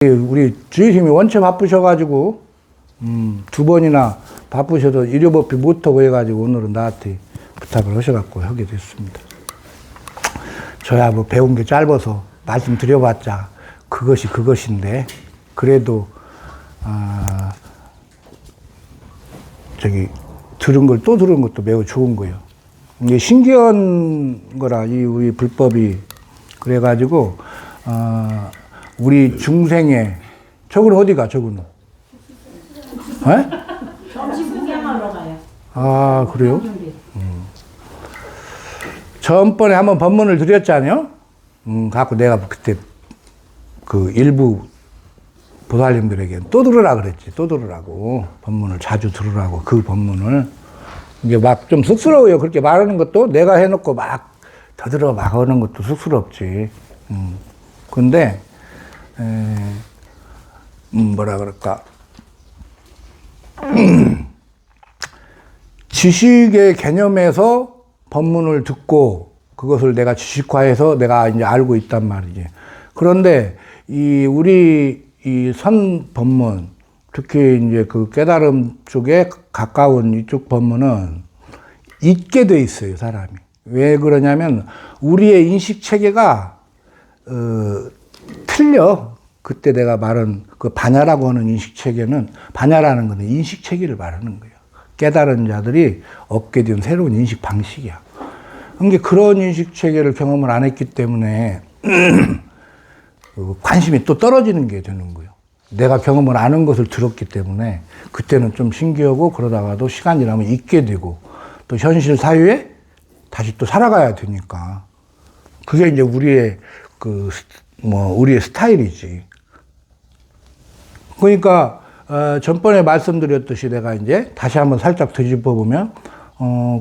우리 주임님이 원체 바쁘셔가지고, 두 번이나 바쁘셔도 일요법비 못하고 해가지고 오늘은 나한테 부탁을 하셔갖고 하게 됐습니다. 저야 뭐 배운 게 짧아서 말씀드려봤자 그것인데, 그래도, 들은 걸 또 들은 것도 매우 좋은 거예요. 이게 신기한 거라, 우리 불법이. 그래가지고, 우리 중생에, 저건 어디가, 저거는? 에? 점심 구경하러 가요. 아, 그래요? 전번에 한번 법문을 드렸잖아요? 갖고 내가 그때 그 일부 보살님들에게 또 들으라 그랬지. 또 들으라고. 법문을 자주 들으라고. 그 법문을. 이게 막 좀 쑥스러워요. 그렇게 말하는 것도 내가 해놓고 막 더 들어 막 하는 것도 쑥스럽지. 근데, 뭐라 그럴까. 지식의 개념에서 법문을 듣고 그것을 내가 지식화해서 내가 이제 알고 있단 말이지. 그런데 우리 선 법문, 특히 이제 그 깨달음 쪽에 가까운 이쪽 법문은 잊게 돼 있어요, 사람이. 왜 그러냐면 우리의 인식 체계가 틀려. 그때 내가 말한 그 반야라고 하는 인식 체계는, 반야라는 것은 인식 체계를 말하는 거예요. 깨달은 자들이 얻게 된 새로운 인식 방식이야. 그러니까 그런 인식 체계를 경험을 안 했기 때문에 관심이 또 떨어지는 게 되는 거예요. 내가 경험을 안 한 것을 들었기 때문에 그때는 좀 신기하고, 그러다가도 시간이 지나면 잊게 되고, 또 현실 사회에 다시 또 살아가야 되니까. 그게 이제 우리의 우리의 스타일이지. 그러니까 전번에 말씀드렸듯이 내가 이제 다시 한번 살짝 뒤집어 보면,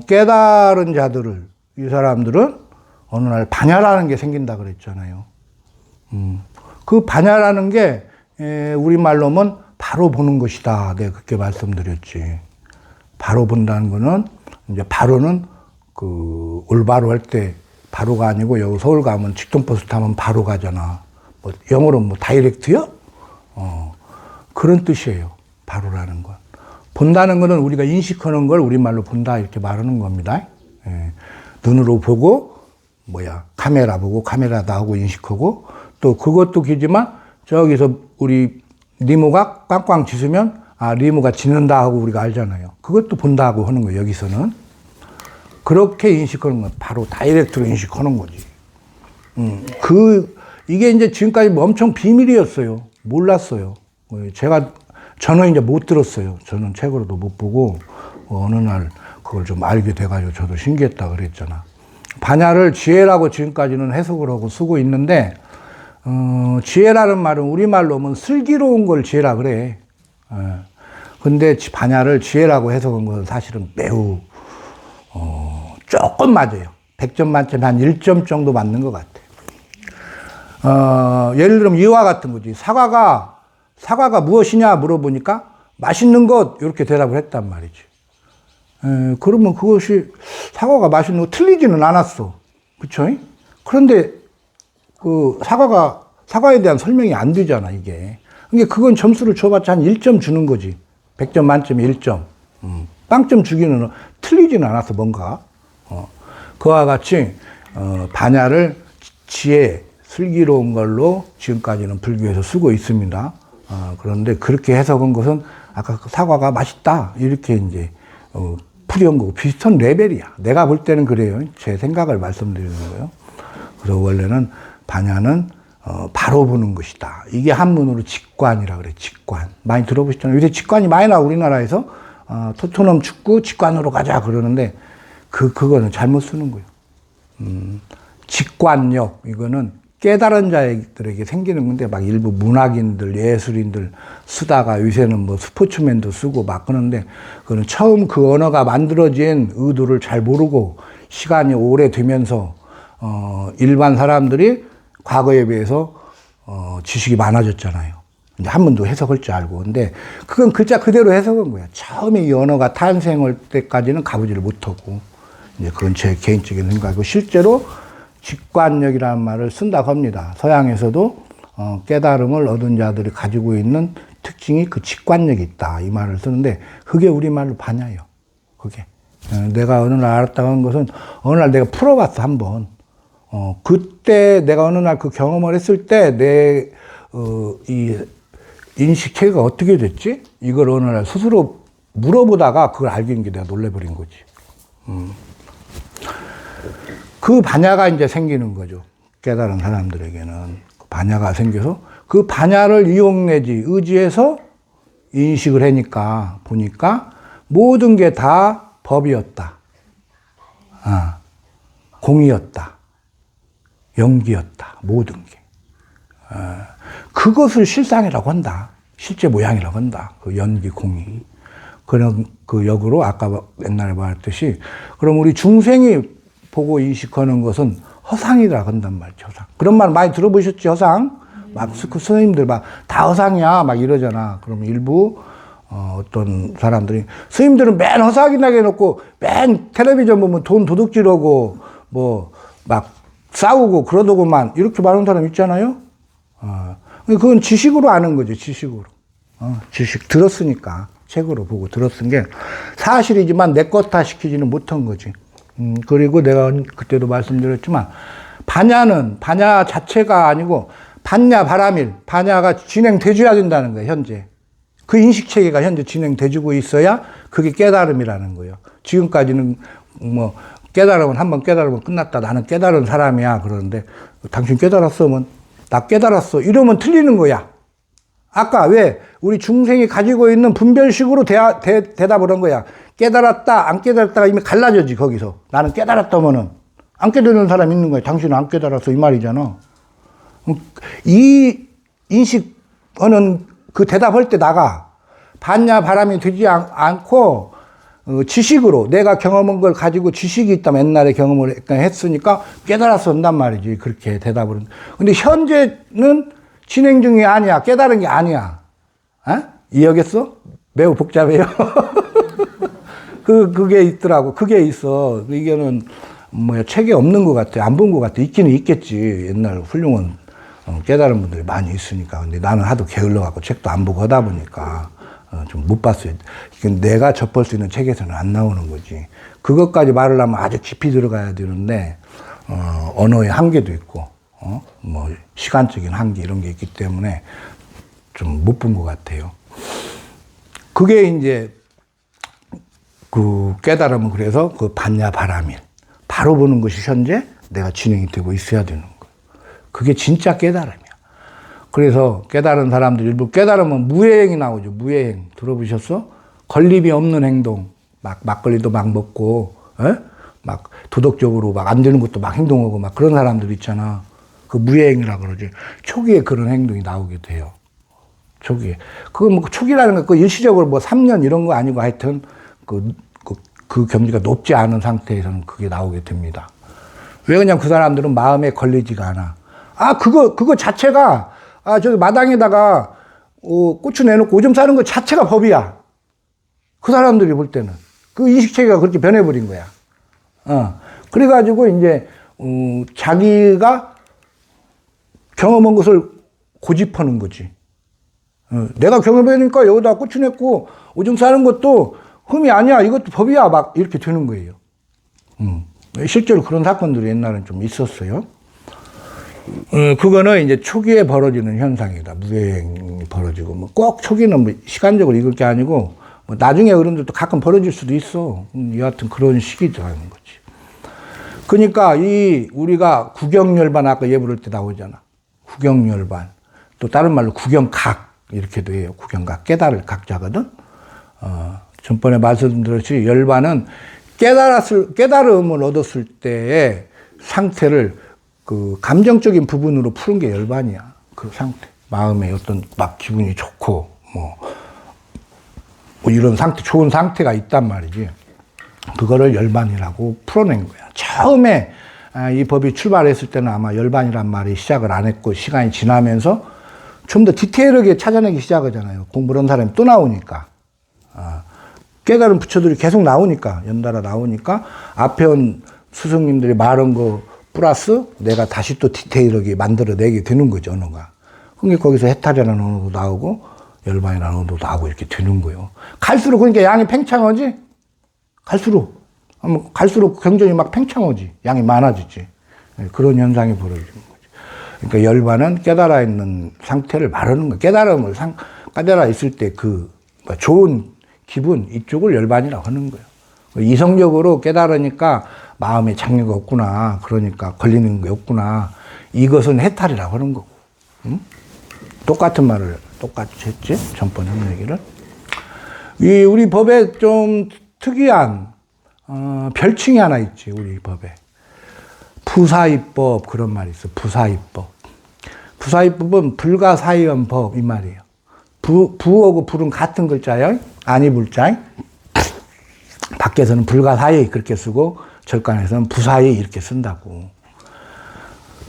깨달은 자들을, 이 사람들은 어느 날 반야라는 게 생긴다 그랬잖아요. 그 반야라는 게 우리말로 하면 바로 보는 것이다. 내가 그렇게 말씀드렸지. 바로 본다는 거는, 이제 바로는 올바로 할 때 바로가 아니고, 여기 서울 가면 직통버스 타면 바로 가잖아. 뭐 영어로 뭐 다이렉트요? 그런 뜻이에요. 바로라는 건. 본다는 거는 우리가 인식하는 걸 우리말로 본다 이렇게 말하는 겁니다. 예. 눈으로 보고, 카메라 보고 카메라다 하고 인식하고, 또 그것도 기지만 저기서 우리 리모가 꽝꽝 짖으면 리모가 짖는다 하고 우리가 알잖아요. 그것도 본다고 하는 거예요. 여기서는. 그렇게 인식하는 건 바로 다이렉트로 인식하는 거지. 이게 이제 지금까지 엄청 비밀이었어요. 몰랐어요. 저는 이제 못 들었어요. 저는 책으로도 못 보고, 어느 날 그걸 좀 알게 돼가지고 저도 신기했다 그랬잖아. 반야를 지혜라고 지금까지는 해석을 하고 쓰고 있는데, 지혜라는 말은 우리말로 하면 슬기로운 걸 지혜라 그래. 근데 반야를 지혜라고 해석한 것은 사실은 매우, 조금 맞아요. 100점 만점에 한 1점 정도 맞는 것 같아요. 예를 들면 이와 같은 거지. 사과가 무엇이냐 물어보니까 맛있는 것, 이렇게 대답을 했단 말이지. 그러면 그것이 사과가 맛있는 거 틀리지는 않았어. 그쵸? 그런데 사과에 대한 설명이 안 되잖아, 이게. 그러니까 그건 점수를 줘봤자 한 1점 주는 거지. 100점 만점에 1점. 빵점 주기는 틀리지는 않았어, 뭔가. 그와 같이, 반야를 지혜, 슬기로운 걸로 지금까지는 불교에서 쓰고 있습니다. 그런데 그렇게 해석한 것은 아까 사과가 맛있다. 이렇게 이제, 풀이한 거고 비슷한 레벨이야. 내가 볼 때는 그래요. 제 생각을 말씀드리는 거예요. 그래서 원래는 반야는 바로 보는 것이다. 이게 한문으로 직관이라 그래. 직관. 많이 들어보셨잖아요. 요새 직관이 많이 나와, 우리나라에서. 토트넘 축구 직관으로 가자 그러는데, 그거는 잘못 쓰는 거예요. 직관력, 이거는 깨달은 자들에게 생기는 건데, 막 일부 문학인들, 예술인들 쓰다가 요새는 뭐 스포츠맨도 쓰고 막 그러는데, 그거는 처음 그 언어가 만들어진 의도를 잘 모르고 시간이 오래되면서, 일반 사람들이 과거에 비해서, 지식이 많아졌잖아요. 이제 한문도 해석할 줄 알고. 근데 그건 글자 그대로 해석한 거야. 처음에 이 언어가 탄생할 때까지는 가보지를 못하고. 이제 그건 제 개인적인 생각이고, 실제로 직관력이라는 말을 쓴다고 합니다. 서양에서도 깨달음을 얻은 자들이 가지고 있는 특징이 그 직관력이 있다. 이 말을 쓰는데, 그게 우리말로 반야예요. 그게. 내가 어느 날 알았다고 한 것은, 어느 날 내가 풀어봤어, 한번. 그때 내가 어느 날 그 경험을 했을 때, 이 인식 체계가 어떻게 됐지? 이걸 어느 날 스스로 물어보다가 그걸 알게 된 게 내가 놀래버린 거지. 그 반야가 이제 생기는 거죠. 깨달은 사람들에게는. 반야가 생겨서 그 반야를 이용내지 의지해서 인식을 하니까 보니까 모든 게 다 법이었다. 공이었다. 연기였다. 모든 게. 그것을 실상이라고 한다. 실제 모양이라고 한다. 그 연기, 공이. 그런 그 역으로 아까 옛날에 말했듯이 그럼 우리 중생이 보고 인식하는 것은 허상이라고 한단 말이죠. 허상. 그런 말 많이 들어보셨지, 허상? 막 그 스님들 막 다 허상이야 막 이러잖아. 그럼 일부 어떤 사람들이 스님들은 맨 허상이나게 해놓고 맨 텔레비전 보면 돈 도둑질하고 뭐 막 싸우고 그러더구만 이렇게 말하는 사람 있잖아요. 그건 지식으로 아는 거죠. 지식으로. 지식 들었으니까 책으로 보고 들었은 게 사실이지만 내 것다 시키지는 못한 거지. 그리고 내가 그때도 말씀드렸지만 반야 자체가 아니고 반야 바라밀, 반야가 진행돼줘야 된다는 거예요. 현재 그 인식체계가 현재 진행돼주고 있어야 그게 깨달음이라는 거예요. 지금까지는 뭐 깨달으면 한번 깨달으면 끝났다. 나는 깨달은 사람이야. 그러는데 당신 깨달았으면 나 깨달았어. 이러면 틀리는 거야. 아까 왜 우리 중생이 가지고 있는 분별식으로 대답을 한 거야. 깨달았다, 안 깨달았다가 이미 갈라져지, 거기서. 나는 깨달았다면은, 안 깨달은 사람이 있는 거야. 당신은 안 깨달았어. 이 말이잖아. 이 인식하는 그 대답할 때 나가. 반야 바람이 되지 않고, 지식으로, 내가 경험한 걸 가지고 지식이 있다면 옛날에 경험을 했으니까 깨달았어. 한단 말이지. 그렇게 대답을. 근데 현재는 진행 중이 아니야. 깨달은 게 아니야. 이해하겠어? 매우 복잡해요. 그게 있더라고. 그게 있어. 이게는, 책에 없는 것 같아. 안 본 것 같아. 있기는 있겠지. 옛날 훌륭한, 깨달은 분들이 많이 있으니까. 근데 나는 하도 게을러갖고 책도 안 보고 하다 보니까, 좀 못 봤어요. 이건 내가 접할 수 있는 책에서는 안 나오는 거지. 그것까지 말을 하면 아주 깊이 들어가야 되는데, 언어의 한계도 있고, 시간적인 한계 이런 게 있기 때문에 좀 못 본 것 같아요. 그게 이제, 그 깨달음은 그래서 그 반야 바라밀. 바로 보는 것이 현재 내가 진행이 되고 있어야 되는 거예요. 그게 진짜 깨달음이야. 그래서 깨달은 사람들 일부 깨달으면 무해행이 나오죠. 무해행. 들어보셨어? 건립이 없는 행동. 막걸리도 막 먹고, 막 도덕적으로 막 안 되는 것도 막 행동하고 막 그런 사람들 있잖아. 그 무해행이라고 그러지. 초기에 그런 행동이 나오게 돼요. 초기에. 초기라는 거, 일시적으로 3년 이런 거 아니고 하여튼, 그 경지가 높지 않은 상태에서는 그게 나오게 됩니다. 왜 그냥 그 사람들은 마음에 걸리지가 않아. 그거 자체가, 저기 마당에다가, 고추 내놓고 오줌 싸는 거 자체가 법이야. 그 사람들이 볼 때는. 그 인식체계가 그렇게 변해버린 거야. 그래가지고 이제, 자기가 경험한 것을 고집하는 거지. 내가 경험해보니까 여기다 고추 냈고 오줌 싸는 것도 흠이 아니야. 이것도 법이야. 막 이렇게 되는 거예요. 실제로 그런 사건들이 옛날엔 좀 있었어요. 그거는 이제 초기에 벌어지는 현상이다. 무해행이 벌어지고, 꼭 초기는 시간적으로 이걸 게 아니고, 나중에 어른들도 가끔 벌어질 수도 있어. 여하튼 그런 시기라는 거지. 그러니까 우리가 구경열반 아까 예부를 때 나오잖아. 구경열반. 또 다른 말로 구경각. 이렇게도 해요. 구경각. 깨달을 각자거든. 전번에 말씀드렸듯이 열반은 깨달음을 얻었을 때의 상태를 그 감정적인 부분으로 푸는 게 열반이야. 그 상태. 마음에 어떤 막 기분이 좋고, 뭐 이런 상태, 좋은 상태가 있단 말이지. 그거를 열반이라고 풀어낸 거야. 처음에 이 법이 출발했을 때는 아마 열반이란 말이 시작을 안 했고, 시간이 지나면서 좀 더 디테일하게 찾아내기 시작하잖아요. 공부를 한 사람이 또 나오니까. 깨달은 부처들이 계속 나오니까, 연달아 나오니까, 앞에 온 스승님들이 말한 거 플러스 내가 다시 또 디테일하게 만들어내게 되는 거죠, 언어가. 그러니까 거기서 해탈이라는 언어도 나오고 열반이라는 언어도 나오고 이렇게 되는 거예요. 갈수록 그러니까 양이 팽창하지? 갈수록 경전이 막 팽창하지. 양이 많아지지. 그런 현상이 벌어지는 거죠. 그러니까 열반은 깨달아 있는 상태를 말하는 거예요. 깨달아 있을 때 그 좋은 기분, 이쪽을 열반이라고 하는 거예요. 이성적으로 깨달으니까 마음에 장애가 없구나. 그러니까 걸리는 게 없구나. 이것은 해탈이라고 하는 거고. 응? 똑같은 말을 똑같이 했지? 전번에 한 얘기를. 우리 법에 좀 특이한, 별칭이 하나 있지, 우리 법에. 부사이법, 그런 말이 있어. 부사이법. 부사이법은 불가사의한 법, 이 말이에요. 부하고 불은 같은 글자예요. 아니 불자. 밖에서는 불가사의 그렇게 쓰고 절간에서는 부사의 이렇게 쓴다고.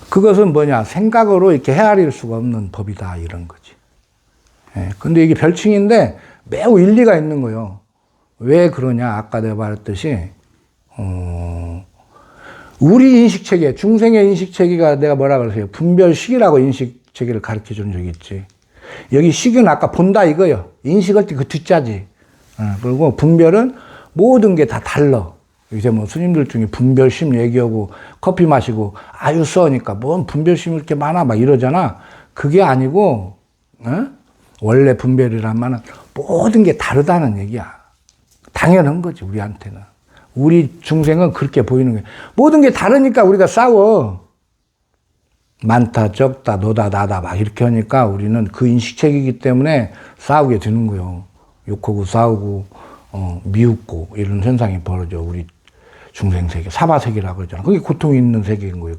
그것은 뭐냐? 생각으로 이렇게 헤아릴 수가 없는 법이다, 이런 거지. 예, 근데 이게 별칭인데 매우 일리가 있는 거예요. 왜 그러냐? 아까 내가 말했듯이, 우리 인식체계, 중생의 인식체계가 내가 뭐라 그랬어요? 분별식이라고 인식체계를 가르쳐 준 적이 있지. 여기 식은 아까 본다 이거요. 인식할 때 그 뒷자지. 그리고 분별은 모든 게 다 달라. 요새 뭐 스님들 중에 분별심 얘기하고 커피 마시고 아유 써니까 뭔 분별심이 이렇게 많아 막 이러잖아. 그게 아니고 원래 분별이란 말은 모든 게 다르다는 얘기야. 당연한 거지 우리한테는. 우리 중생은 그렇게 보이는 거야. 모든 게 다르니까 우리가 싸워. 많다 적다 너다 나다 막 이렇게 하니까 우리는 그 인식체계이기 때문에 싸우게 되는 거예요. 욕하고 싸우고 미웃고 이런 현상이 벌어져. 우리 중생세계, 사바세계라고 그러잖아. 그게 고통이 있는 세계인 거예요.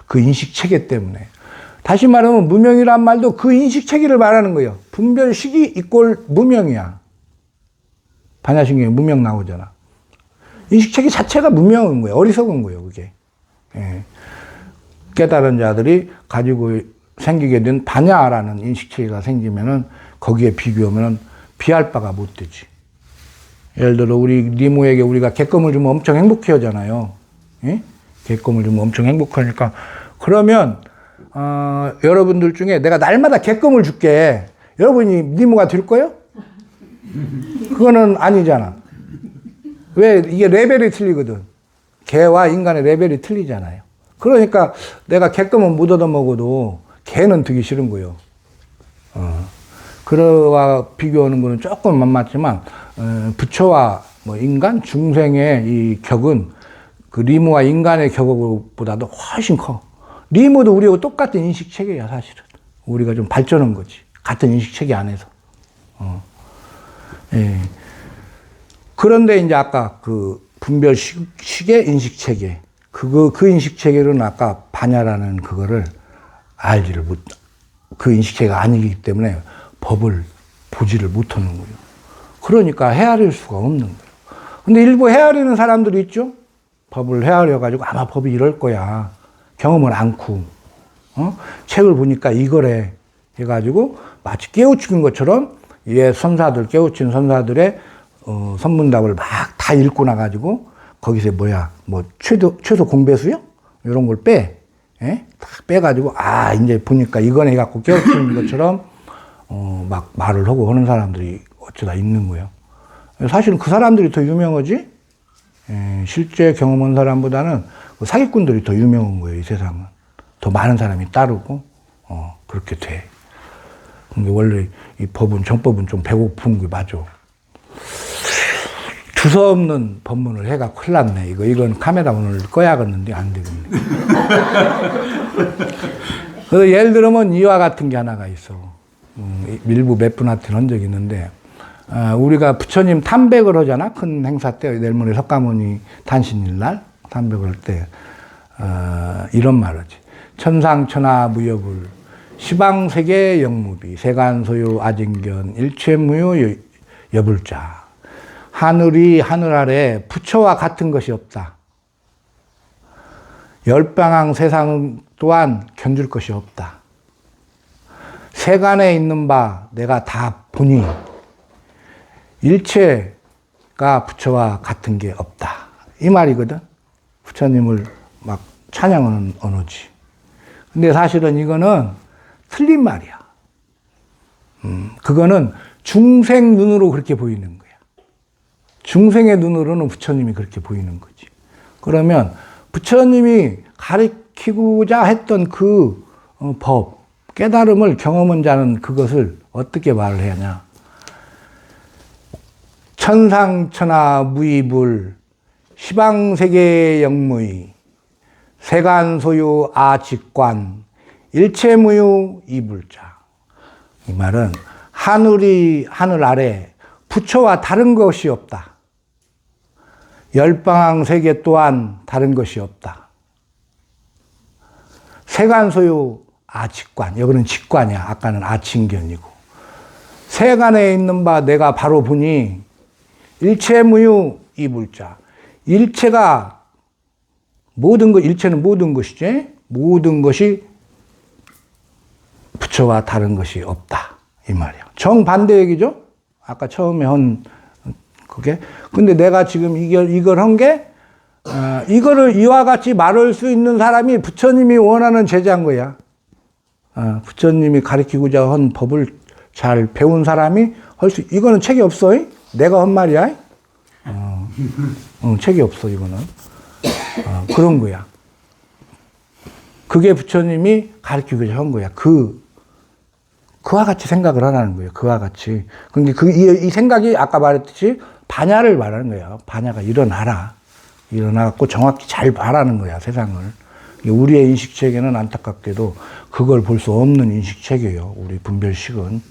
그 인식체계 때문에. 다시 말하면 무명이란 말도 그 인식체계를 말하는 거예요. 분별식이 이꼴 무명이야. 반야신경에 무명 나오잖아. 인식체계 자체가 무명인 거예요. 어리석은 거예요, 그게. 예. 깨달은 자들이 가지고 생기게 된 반야라는 인식체계가 생기면은 거기에 비교하면은 비할 바가 못 되지. 예를 들어 우리 니모에게 우리가 객검을 주면 엄청 행복해 하잖아요. 예? 객검을 주면 엄청 행복하니까. 그러면 여러분들 중에 내가 날마다 객검을 줄게. 여러분이 니모가 될 거예요? 그거는 아니잖아. 왜? 이게 레벨이 틀리거든. 개와 인간의 레벨이 틀리잖아요. 그러니까 내가 객검은 못 얻어먹어도 개는 되기 싫은 거예요. 그와 비교하는 거는 조금 안 맞지만 부처와 뭐 인간, 중생의 이 격은 그 리무와 인간의 격보다도 훨씬 커. 리무도 우리하고 똑같은 인식체계야 사실은. 우리가 좀 발전한 거지. 같은 인식체계 안에서. 예. 그런데 이제 아까 그 분별식의 인식체계, 그 인식체계는 아까 반야라는 그거를 알지를 못, 그 인식체계가 아니기 때문에 법을 보지를 못하는 거예요. 그러니까 헤아릴 수가 없는 거예요. 근데 일부 헤아리는 사람들이 있죠? 법을 헤아려가지고 아마 법이 이럴 거야. 경험을 않고, 책을 보니까 이거래. 해가지고 마치 깨우친 것처럼 선사들, 깨우친 선사들의 선문답을 막 다 읽고 나가지고 거기서 최소 공배수요? 이런 걸 빼. 예? 딱 빼가지고, 이제 보니까 이거네 해갖고 깨우치는 것처럼 막 말을 하고 하는 사람들이 어쩌다 있는 거예요. 사실은 그 사람들이 더 유명하지, 실제 경험한 사람보다는 그 사기꾼들이 더 유명한 거예요, 이 세상은. 더 많은 사람이 따르고, 그렇게 돼. 근데 원래 이 법은, 정법은 좀 배고픈 게 맞아. 두서없는 법문을 해가 큰일 났네. 이건 카메라 오늘 꺼야겠는데 안 되겠네. 그래서 예를 들면 이와 같은 게 하나가 있어. 일부 몇 분한테 한 적이 있는데, 우리가 부처님 탐백을 하잖아. 큰 행사 때, 내일 모레 석가모니 탄신일 날 탐백을 할 때, 이런 말 하지. 천상천하 무여불, 시방세계 영무비, 세간소유 아진견, 일체무유 여불자. 하늘이 하늘 아래 부처와 같은 것이 없다. 열방왕 세상 또한 견줄 것이 없다. 세간에 있는 바 내가 다 보니 일체가 부처와 같은 게 없다. 이 말이거든. 부처님을 막 찬양하는 언어지. 근데 사실은 이거는 틀린 말이야. 그거는 중생 눈으로 그렇게 보이는 거야. 중생의 눈으로는 부처님이 그렇게 보이는 거지. 그러면 부처님이 가르치고자 했던 그 법, 깨달음을 경험한 자는 그것을 어떻게 말을 해야 하냐. 천상천하 무이불 시방세계 영무이 세간소유 아직관 일체무유 이불자. 이 말은 하늘 아래 부처와 다른 것이 없다. 열방왕 세계 또한 다른 것이 없다. 세간소유 아직관, 여기는 직관이야. 아까는 아칭견이고. 세간에 있는 바 내가 바로 보니 일체무유 이불자. 일체가 일체는 모든 것이지. 모든 것이 부처와 다른 것이 없다. 이 말이야. 정반대 얘기죠? 아까 처음에 한 그게. 근데 내가 지금 이걸 한 게, 이거를 이와 같이 말할 수 있는 사람이 부처님이 원하는 제자인 거야. 부처님이 가르치고자 한 법을 잘 배운 사람이 이거는 책이 없어. 내가 한 말이야. 책이 없어, 이거는. 그런 거야. 그게 부처님이 가르치고자 한 거야. 그와 같이 생각을 하라는 거예요. 그와 같이. 근데 이 생각이 아까 말했듯이 반야를 말하는 거예요. 반야가 일어나라. 일어나갖고 정확히 잘 봐라는 거야, 세상을. 우리의 인식체계는 안타깝게도 그걸 볼 수 없는 인식체계예요. 우리 분별식은.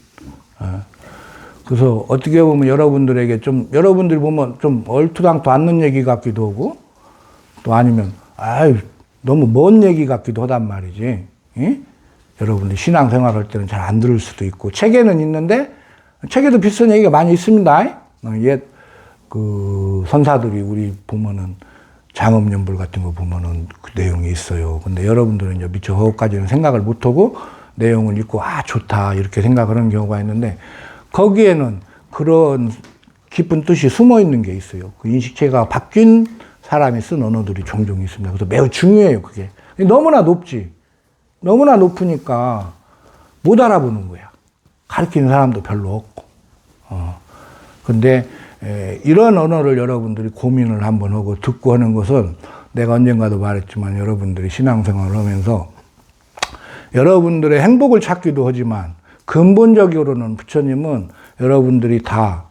그래서 어떻게 보면 여러분들에게 여러분들이 보면 좀 얼토당토 않는 얘기 같기도 하고, 또 아니면, 너무 먼 얘기 같기도 하단 말이지. 여러분들 신앙생활 할 때는 잘 안 들을 수도 있고, 책에는 있는데, 책에도 비슷한 얘기가 많이 있습니다. 옛, 선사들이 우리 보면은, 장엄연불 같은 거 보면은 그 내용이 있어요. 근데 여러분들은 이제 미처 그것까지는 생각을 못하고, 내용을 읽고, 좋다, 이렇게 생각을 하는 경우가 있는데, 거기에는 그런 깊은 뜻이 숨어 있는 게 있어요. 그 인식체가 바뀐 사람이 쓴 언어들이 종종 있습니다. 그래서 매우 중요해요, 그게. 너무나 높지. 너무나 높으니까 못 알아보는 거야. 가르치는 사람도 별로 없고. 근데 이런 언어를 여러분들이 고민을 한번 하고 듣고 하는 것은 내가 언젠가도 말했지만 여러분들이 신앙생활을 하면서 여러분들의 행복을 찾기도 하지만 근본적으로는 부처님은 여러분들이 다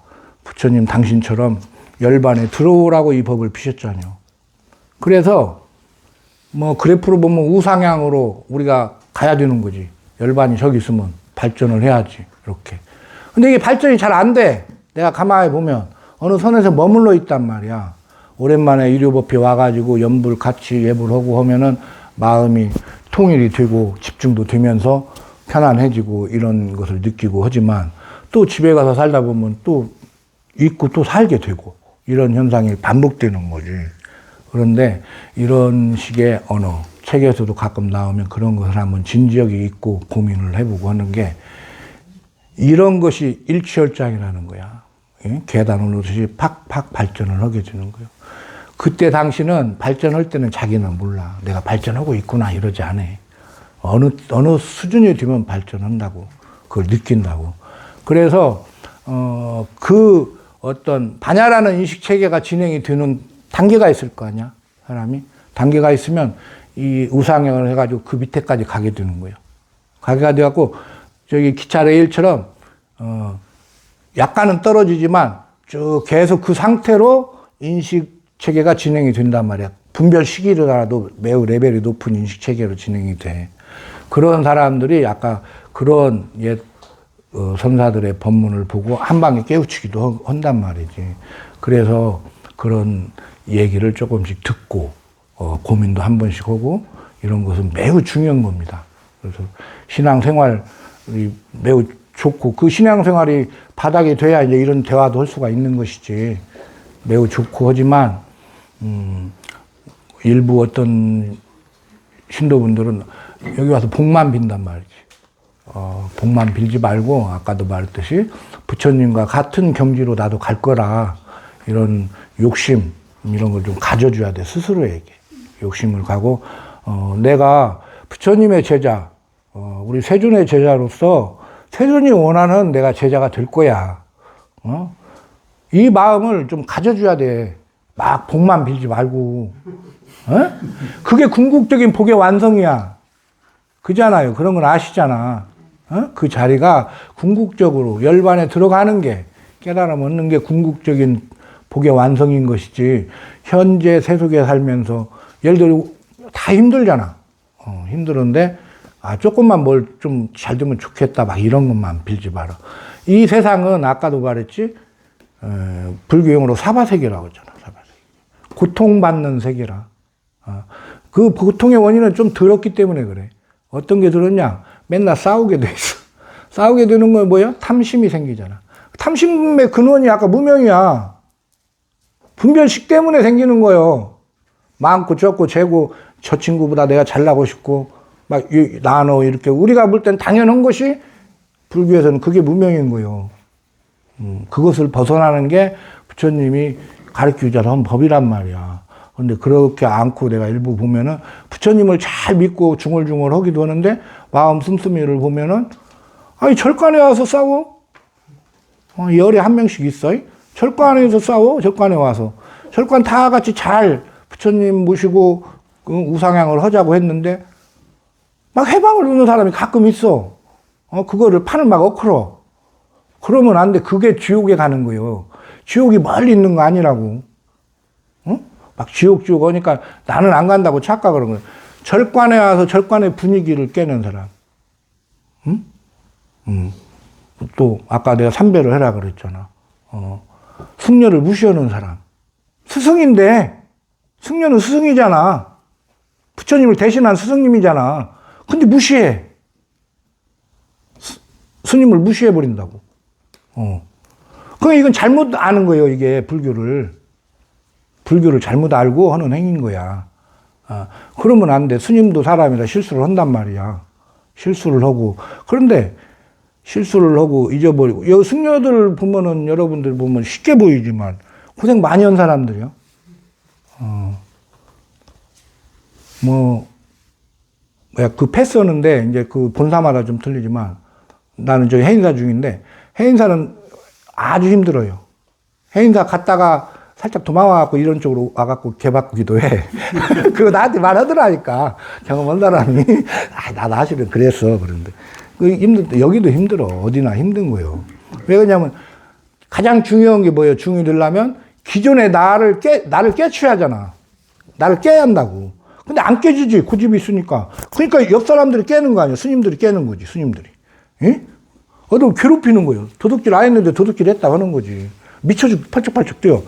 부처님 당신처럼 열반에 들어오라고 이 법을 피셨잖아요. 그래서 그래프로 보면 우상향으로 우리가 가야 되는 거지. 열반이 저기 있으면 발전을 해야지. 이렇게. 근데 이게 발전이 잘 안 돼. 내가 가만히 보면 어느 선에서 머물러 있단 말이야. 오랜만에 일요법회 와가지고 연불 같이 예불하고 하면은 마음이 통일이 되고 집중도 되면서 편안해지고 이런 것을 느끼고 하지만 또 집에 가서 살다 보면 또 잊고 또 살게 되고 이런 현상이 반복되는 거지. 그런데 이런 식의 언어, 책에서도 가끔 나오면 그런 것을 한번 진지하게 읽고 고민을 해보고 하는 게 이런 것이 일취월장이라는 거야. 계단 오르듯이 팍팍 발전을 하게 되는 거예요. 그때 당신은 발전할 때는 자기는 몰라. 내가 발전하고 있구나 이러지 않아. 어느 수준이 되면 발전한다고. 그걸 느낀다고. 그래서 그 어떤 반야라는 인식체계가 진행이 되는 단계가 있을 거 아니야, 사람이. 단계가 있으면 이 우상향을 해가지고 그 밑에까지 가게 되는 거예요. 가게 돼갖고 저기 기차 레일처럼 약간은 떨어지지만 쭉 계속 그 상태로 인식체계가 진행이 된단 말이야. 분별 시기라도 매우 레벨이 높은 인식체계로 진행이 돼. 그런 사람들이 아까 그런 옛 선사들의 법문을 보고 한 방에 깨우치기도 한단 말이지. 그래서 그런 얘기를 조금씩 듣고 고민도 한 번씩 하고 이런 것은 매우 중요한 겁니다. 그래서 신앙생활이 매우 좋고 그 신앙생활이 바닥이 돼야 이제 이런 대화도 할 수가 있는 것이지. 매우 좋고 하지만 일부 어떤 신도분들은 여기 와서 복만 빈단 말이지. 복만 빌지 말고 아까도 말했듯이 부처님과 같은 경지로 나도 갈 거라 이런 욕심 이런 걸 좀 가져줘야 돼. 스스로에게 욕심을 가고 내가 부처님의 제자 우리 세존의 제자로서 세존이 원하는 내가 제자가 될 거야. 이 마음을 좀 가져줘야 돼. 막 복만 빌지 말고. 그게 궁극적인 복의 완성이야. 그잖아요. 그런 건 아시잖아. 그 자리가 궁극적으로 열반에 들어가는 게, 깨달음 얻는 게 궁극적인 복의 완성인 것이지, 현재 세속에 살면서, 예를 들어, 다 힘들잖아. 힘들은데, 조금만 뭘 좀 잘 되면 좋겠다. 막 이런 것만 빌지 마라. 이 세상은 아까도 말했지, 불교용어로 사바세계라고 했잖아. 사바세계. 고통받는 세계라. 그 고통의 원인은 좀 들었기 때문에 그래. 어떤 게 들었냐? 맨날 싸우게 돼 있어. 싸우게 되는 건 뭐야? 탐심이 생기잖아. 탐심의 근원이 아까 무명이야. 분별식 때문에 생기는 거예요. 많고 적고 재고, 저 친구보다 내가 잘나고 싶고, 막 나눠 이렇게 우리가 볼 땐 당연한 것이 불교에서는 그게 무명인 거예요. 그것을 벗어나는 게 부처님이 가르치고자 한 법이란 말이야. 근데 그렇게 않고 내가 일부 보면은 부처님을 잘 믿고 중얼중얼 하기도 하는데 마음 씀씀이를 보면은 아니 절간에 와서 싸워? 열에 한 명씩 있어? 절간에서 싸워? 절간에 와서. 절간 다 같이 잘 부처님 모시고 우상향을 하자고 했는데 막 해방을 누는 사람이 가끔 있어. 그거를 판을 막 엎으러. 그러면 안 돼. 그게 지옥에 가는 거예요. 지옥이 멀리 있는 거 아니라고. 막 지옥 하니까 나는 안 간다고 착각을 하는 거예요. 절간에 와서 절간의 분위기를 깨는 사람. 또 아까 내가 삼배를 해라 그랬잖아. 승려를 무시하는 사람. 스승인데 승려는 스승이잖아. 부처님을 대신한 스승님이잖아. 근데 무시해. 스님을 무시해버린다고. 그러니까 이건 잘못 아는 거예요, 이게, 불교를. 불교를 잘못 알고 하는 행위인 거야. 그러면 안 돼. 스님도 사람이라 실수를 한단 말이야. 실수를 하고. 그런데 실수를 하고 잊어버리고. 여기 승려들 보면은, 여러분들 보면 쉽게 보이지만, 고생 많이 한 사람들이요. 그 패스하는데, 이제 그 본사마다 좀 틀리지만, 나는 저기 해인사 중인데, 해인사는 아주 힘들어요. 해인사 갔다가 살짝 도망와갖고 이런 쪽으로 와갖고 개바꾸기도 해. 그거 나한테 말하더라니까. 경험한 사람이. 나도 사실은 그랬어. 그런데. 여기도 힘들어. 어디나 힘든 거예요. 왜 그러냐면, 가장 중요한 게 뭐예요? 중이 되려면, 기존의 나를 깨쳐야 하잖아. 나를 깨야 한다고. 근데 안 깨지지. 고집이 있으니까. 그러니까 옆 사람들이 깨는 거 아니야. 스님들이 깨는 거지. 스님들이. 예? 괴롭히는 거예요. 도둑질 안 했는데 도둑질 했다고 하는 거지. 미쳐죽, 펄쩍펄쩍 뛰어.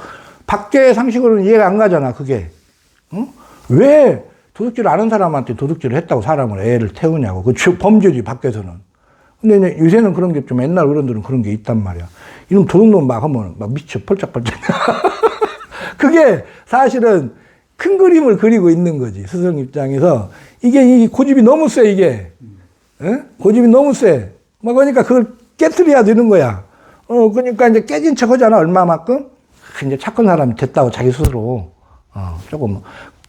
밖의 상식으로는 이해가 안 가잖아, 그게. 왜 도둑질 안 한 사람한테 도둑질을 했다고 사람을 애를 태우냐고. 그 범죄지, 밖에서는. 근데 이제 요새는 그런 게 좀 옛날 어른들은 그런 게 있단 말이야. 이놈 도둑놈 막 하면 막 미쳐, 펄쩍펄쩍. 그게 사실은 큰 그림을 그리고 있는 거지, 스승 입장에서. 이 고집이 너무 세, 이게. 고집이 너무 세. 막 그러니까 그걸 깨트려야 되는 거야. 그러니까 이제 깨진 척 하잖아, 얼마만큼? 이제 착한 사람이 됐다고 자기 스스로. 조금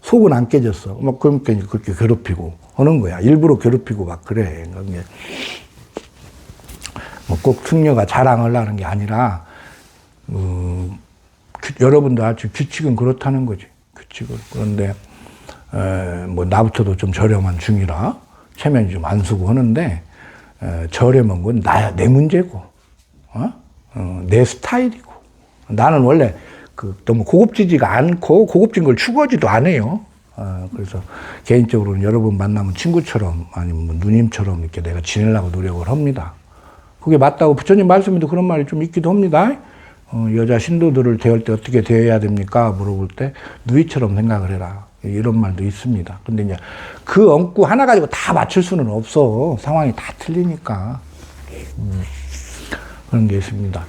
속은 안 깨졌어. 막 그러니까 이제 그렇게 괴롭히고 하는 거야. 일부러 괴롭히고 막 그래. 뭐 꼭 승려가 자랑하려는 게 아니라, 여러분도 알죠. 규칙은 그렇다는 거지. 규칙은. 그런데, 뭐, 나부터도 좀 저렴한 중이라 체면이 좀 안 쓰고 하는데, 저렴한 건 내 문제고, 내 스타일이고. 나는 원래 너무 고급지지가 않고 고급진 걸 추구하지도 않아요. 그래서 개인적으로는 여러분 만나면 친구처럼 아니면 뭐 누님처럼 이렇게 내가 지내려고 노력을 합니다. 그게 맞다고 부처님 말씀에도 그런 말이 좀 있기도 합니다. 여자 신도들을 대할 때 어떻게 대해야 됩니까? 물어볼 때 누이처럼 생각을 해라. 이런 말도 있습니다. 근데 이제 그 엉구 하나 가지고 다 맞출 수는 없어. 상황이 다 틀리니까. 그런 게 있습니다.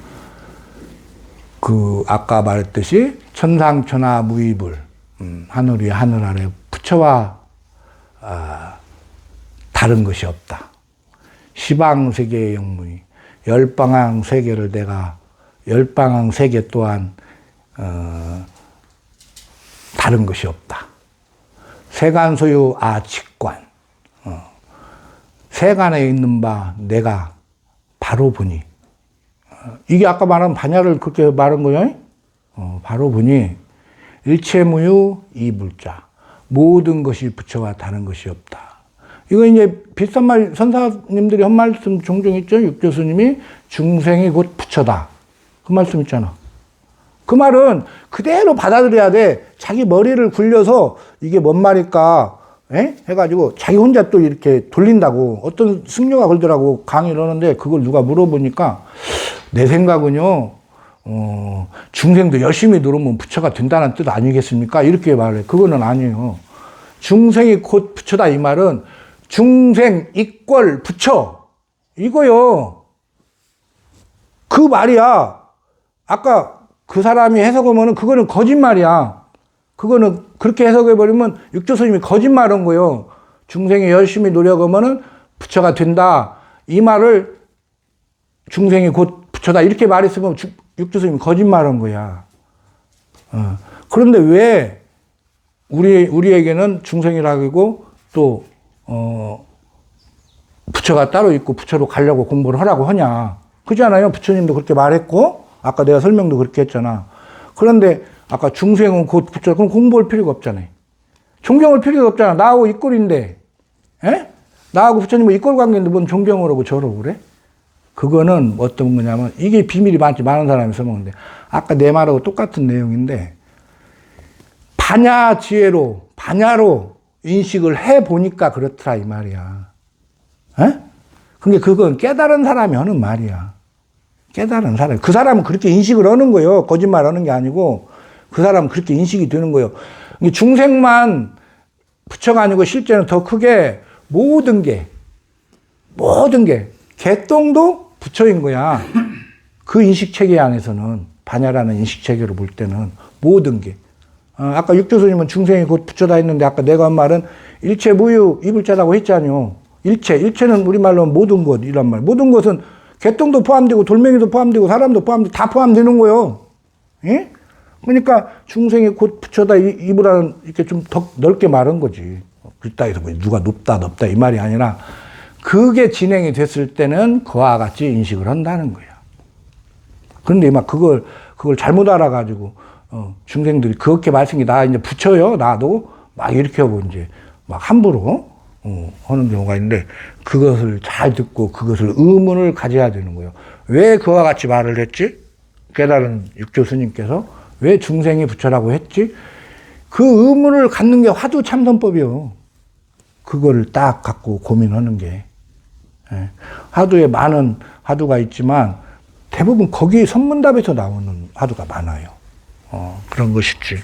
아까 말했듯이 천상천하 무이불, 하늘 위에 하늘 아래 부처와 다른 것이 없다. 시방세계의 영무이, 열방향 세계를 내가 열방향 세계 또한 다른 것이 없다. 세간소유 아직관, 세간에 있는 바 내가 바로 보니. 이게 아까 말한 반야를 그렇게 말한 거예요. 바로 보니 일체무유 이불자. 모든 것이 부처와 다른 것이 없다. 이거 이제 비슷한 말, 선사님들이 한 말씀 종종 있죠. 육조스님이 중생이 곧 부처다. 그 말씀 있잖아. 그 말은 그대로 받아들여야 돼. 자기 머리를 굴려서 이게 뭔 말일까 해가지고 자기 혼자 또 이렇게 돌린다고. 어떤 승려가 그러더라고. 강의를 하는데 그걸 누가 물어보니까 내 생각은요, 중생도 열심히 노르면 부처가 된다는 뜻 아니겠습니까? 이렇게 말해. 그거는 아니에요. 중생이 곧 부처다 이 말은 중생 이퀄 부처 이거요. 그 말이야. 아까 그 사람이 해석하면은 그거는 거짓말이야. 그거는 그렇게 해석해버리면 육조스님이 거짓말한 거예요. 중생이 열심히 노력하면은 부처가 된다. 이 말을 중생이 곧 부처다. 이렇게 말했으면 육조스님이 거짓말한 거야. 그런데 왜 우리에게는 중생이라고 또, 부처가 따로 있고 부처로 가려고 공부를 하라고 하냐. 그렇잖아요. 부처님도 그렇게 말했고, 아까 내가 설명도 그렇게 했잖아. 그런데 아까 중생은 곧 부처, 그럼 공부할 필요가 없잖아요. 존경할 필요가 없잖아. 나하고 이꼴인데, 나하고 부처님은 이꼴 관계인데 뭔 존경을 하고 저러고 그래? 그거는 어떤 거냐면, 이게 비밀이 많은 사람이 써먹는데, 아까 내 말하고 똑같은 내용인데, 반야로 인식을 해보니까 그렇더라, 이 말이야. 근데 그건 깨달은 사람이 하는 말이야. 깨달은 사람. 그 사람은 그렇게 인식을 하는 거예요. 거짓말 하는 게 아니고, 그 사람은 그렇게 인식이 되는 거예요. 중생만 부처가 아니고 실제는 더 크게 모든 게, 개똥도 부처인 거야. 그 인식 체계 안에서는, 반야라는 인식 체계로 볼 때는 모든 게. 아까 육조스님은 중생이 곧 부처다 했는데, 아까 내가 한 말은 일체 무유 이불자라고 했잖아요. 일체는 우리말로 모든 것, 이란 말. 모든 것은 개똥도 포함되고, 돌멩이도 포함되고, 사람도 포함되고, 다 포함되는 거예요. 예? 그러니까 중생이 곧 부처다, 이불라는 이렇게 좀 더 넓게 말한 거지. 그렇다 해서 뭐 누가 높다 이 말이 아니라, 그게 진행이 됐을 때는 그와 같이 인식을 한다는 거야. 그런데 막 그걸 잘못 알아가지고, 중생들이 그렇게 말씀이 나 이제 부처요, 나도 막 이렇게 하고 이제 막 함부로 하는 경우가 있는데, 그것을 잘 듣고 그것을 의문을 가져야 되는 거예요. 왜 그와 같이 말을 했지? 깨달은 육조 스님께서 왜 중생이 부처라고 했지? 그 의문을 갖는 게 화두 참선법이요. 그거를 딱 갖고 고민하는 게. 화두에 많은 화두가 있지만 대부분 거기 선문답에서 나오는 화두가 많아요. 그런 것이지.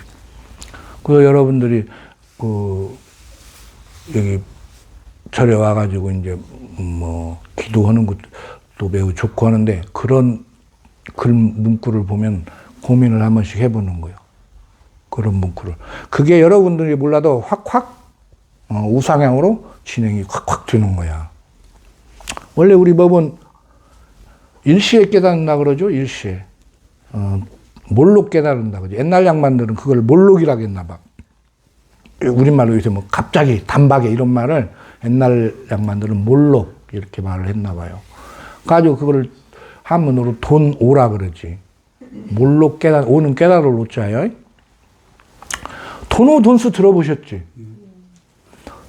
그래서 여러분들이 여기 절에 와가지고 이제 뭐 기도하는 것도 매우 좋고 하는데, 그런 글 문구를 보면 고민을 한 번씩 해보는 거예요. 그런 문구를. 그게 여러분들이 몰라도 확확 우상향으로 진행이 확확 되는 거야. 원래 우리 법은 일시에 깨닫는다 그러죠. 일시에. 몰록 깨달은다 그러죠. 옛날 양반들은 그걸 몰록이라고 했나 봐. 우리말로 요새 뭐 갑자기 단박에 이런 말을 옛날 양반들은 몰록 이렇게 말을 했나 봐요. 가지고 그거를 한문으로 돈 오라 그러지. 몰록 오는 깨달을 오자요. 돈오 돈수 들어보셨지?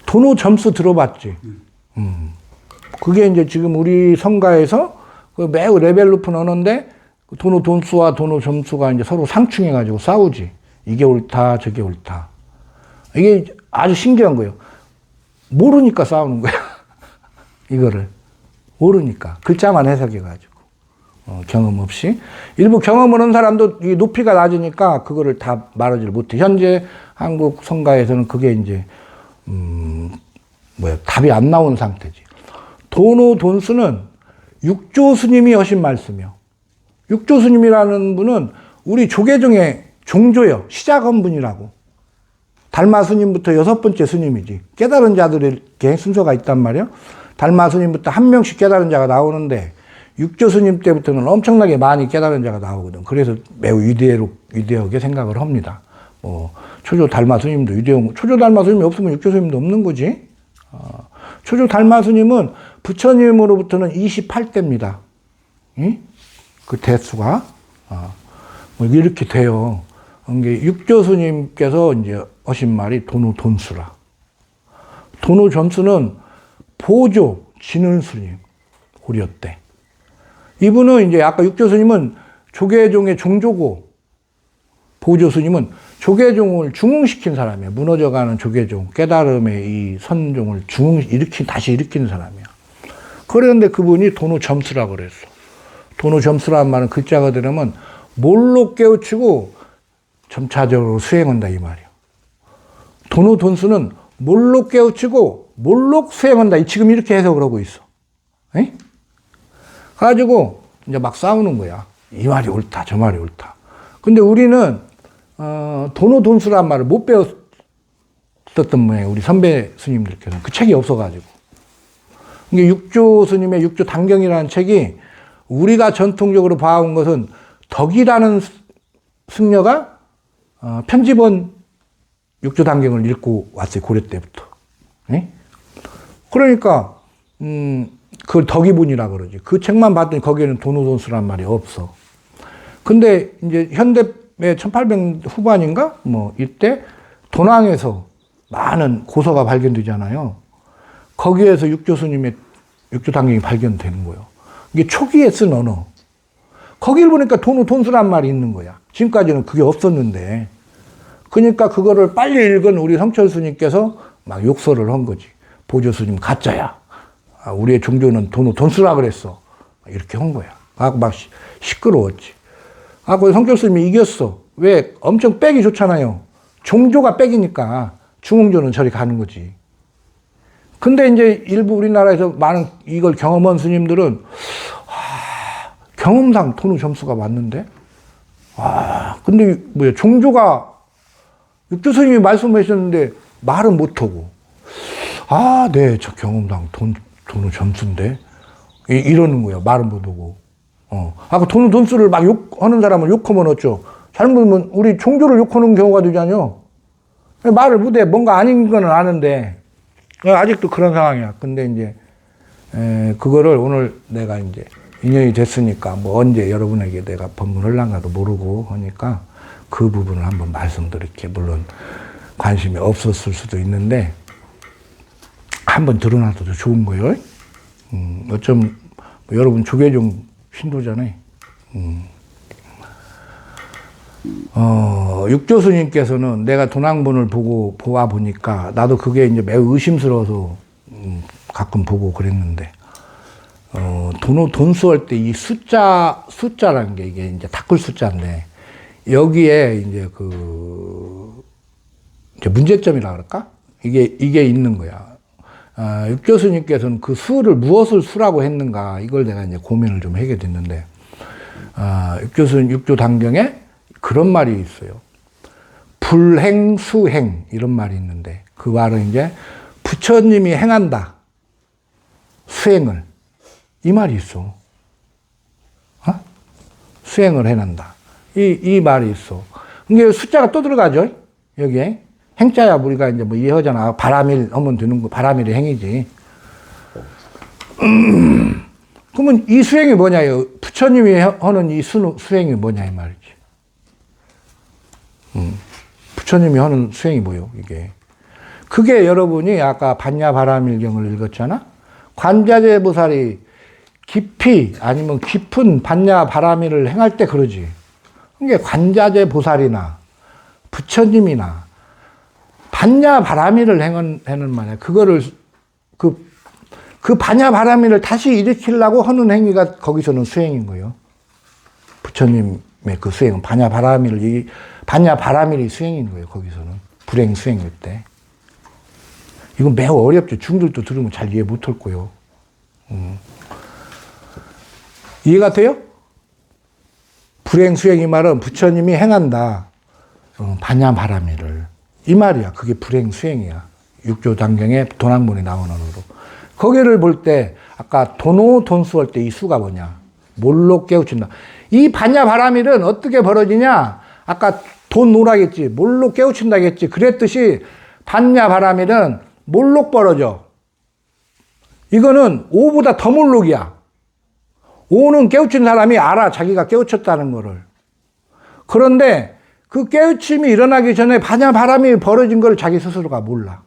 돈오 점수 들어봤지? 그게 이제 지금 우리 성가에서 매우 레벨 높은 언어인데, 돈오 돈수와 돈오 점수가 이제 서로 상충해가지고 싸우지. 이게 옳다, 저게 옳다. 이게 아주 신기한 거예요. 모르니까 싸우는 거야. 이거를. 모르니까. 글자만 해석해가지고. 경험 없이. 일부 경험을 한 사람도 이 높이가 낮으니까 그거를 다 말하지를 못해. 현재 한국 성가에서는 그게 이제, 답이 안 나온 상태지. 돈오 돈수는 육조 스님이 하신 말씀이요. 육조 스님이라는 분은 우리 조계 중에 종조요. 시작한 분이라고. 달마 스님부터 6번째 스님이지. 깨달은 자들의 순서가 있단 말이에요. 달마 스님부터 한 명씩 깨달은 자가 나오는데, 육조 스님 때부터는 엄청나게 많이 깨달은 자가 나오거든. 그래서 매우 위대하게 생각을 합니다. 초조 달마 스님도 위대한, 초조 달마 스님이 없으면 육조 스님도 없는 거지. 초조 달마 스님은 부처님으로부터는 28대입니다. 응? 그 대수가 뭐 이렇게 돼요. 이게 육조 스님께서 이제 하신 말이 돈수라. 돈우 점수는 보조 진은 스님 고려 때. 이분은 이제 아까 육조 스님은 조계종의 종조고 보조 스님은 조계종을 중흥시킨 사람이에요. 무너져가는 조계종, 깨달음의 이 선종을 다시 일으키는 사람이야. 그런데 그분이 돈우 점수라고 그랬어. 돈우 점수라는 말은 글자가 들으면 몰록 깨우치고 점차적으로 수행한다 이 말이야. 돈우 돈수는 몰록 깨우치고 몰록 수행한다. 지금 이렇게 해석을 하고 있어. 에? 가지고 이제 막 싸우는 거야. 이 말이 옳다, 저 말이 옳다. 근데 우리는 돈우 돈수란 말을 못 배웠었던 모양이에요. 우리 선배 스님들께서는 그 책이 없어가지고. 이게 육조 스님의 육조 단경이라는 책이 우리가 전통적으로 봐온 것은 덕이라는 승려가 편집원 육조 단경을 읽고 왔어요. 고려 때부터. 예? 그러니까 그걸 덕이분이라 그러지. 그 책만 봤더니 거기에는 돈우돈수란 말이 없어. 근데 이제 현대의 1800 후반인가 뭐 이때 도낭에서 많은 고서가 발견되잖아요. 거기에서 육조 스님의 육조 단경이 발견되는 거예요. 이게 초기에 쓴 언어. 거기를 보니까 돈수란 말이 있는 거야. 지금까지는 그게 없었는데. 그러니까 그거를 빨리 읽은 우리 성철 스님께서 막 욕설을 한 거지. 보조 스님 가짜야. 우리의 종교는 돈수라 그랬어. 이렇게 한 거야. 막 시끄러웠지. 그 성철 스님이 이겼어. 왜? 엄청 빼기 좋잖아요. 종교가 빼기니까 중흥조는 저리 가는 거지. 근데 이제 일부 우리나라에서 많은 이걸 경험한 스님들은 경험상 돈우 점수가 맞는데 근데 뭐야 종교가 육조 스님이 말씀하셨는데 말은 못하고 네, 저 경험상 돈우 점수인데 이러는 거야. 말은 못하고 그 돈우 돈수를 막 욕하는 사람을 욕하면 어쩌. 잘못하면 우리 종교를 욕하는 경우가 되잖아요. 말을 못해. 뭔가 아닌 거는 아는데 아직도 그런 상황이야. 근데 이제 그거를 오늘 내가 이제 인연이 됐으니까 뭐 언제 여러분에게 내가 법문을랑가도 모르고 하니까 그 부분을 한번 말씀드릴게. 물론 관심이 없었을 수도 있는데 한번 드러나도 좋은 거예요. 어쩜 뭐 여러분 조계종 신도잖아요. 육조 스님께서는 내가 도낭본을 보아 보니까 나도 그게 이제 매우 의심스러워서 가끔 보고 그랬는데 돈수할 때 이 숫자라는 게 이게 이제 닦을 숫자인데 여기에 이제 이제 문제점이라 그럴까? 이게 있는 거야. 육조 스님께서는 그 수를 무엇을 수라고 했는가 이걸 내가 이제 고민을 좀 하게 됐는데 육조 단경에 그런 말이 있어요. 불행, 수행 이런 말이 있는데 그 말은 이제 부처님이 행한다. 수행을. 이 말이 있어. 수행을 해낸다. 이 말이 있어. 이게 숫자가 또 들어가죠. 여기에. 행자야 우리가 이제 뭐 이해하잖아. 바람일 하면 되는 거. 바람일이 행이지. 그러면 이 수행이 뭐냐요? 부처님이 하는 이 수행이 뭐냐 이 말이지. 부처님이 하는 수행이 뭐요? 이게. 그게 여러분이 아까 반야바라밀경을 읽었잖아? 관자재 보살이 깊이 아니면 깊은 반야바라밀을 행할 때 그러지. 그게 관자재 보살이나 부처님이나 반야바라밀을 행하는 말이야. 그거를 그 반야바라밀을 다시 일으키려고 하는 행위가 거기서는 수행인 거예요. 부처님의 그 수행은 반야바라밀이 수행인 거예요. 거기서는 불행 수행일 때. 이건 매우 어렵죠. 중들도 들으면 잘 이해 못할 거예요. 이해가 돼요? 불행 수행이 말은 부처님이 행한다. 반야바라밀을. 이 말이야. 그게 불행 수행이야. 육조 단경에 도낭본에 나오는 언어로. 거기를 볼 때 아까 돈오 돈수 할 때 이 수가 뭐냐? 몰록 깨우친다. 이 반야바라밀은 어떻게 벌어지냐? 아까 돈 노라겠지. 몰록 깨우친다겠지. 그랬듯이 반야바라밀은 몰록 벌어져. 이거는 5보다 더 몰록이야. 오는 깨우친 사람이 알아. 자기가 깨우쳤다는 거를. 그런데 그 깨우침이 일어나기 전에 바람이 벌어진 걸 자기 스스로가 몰라.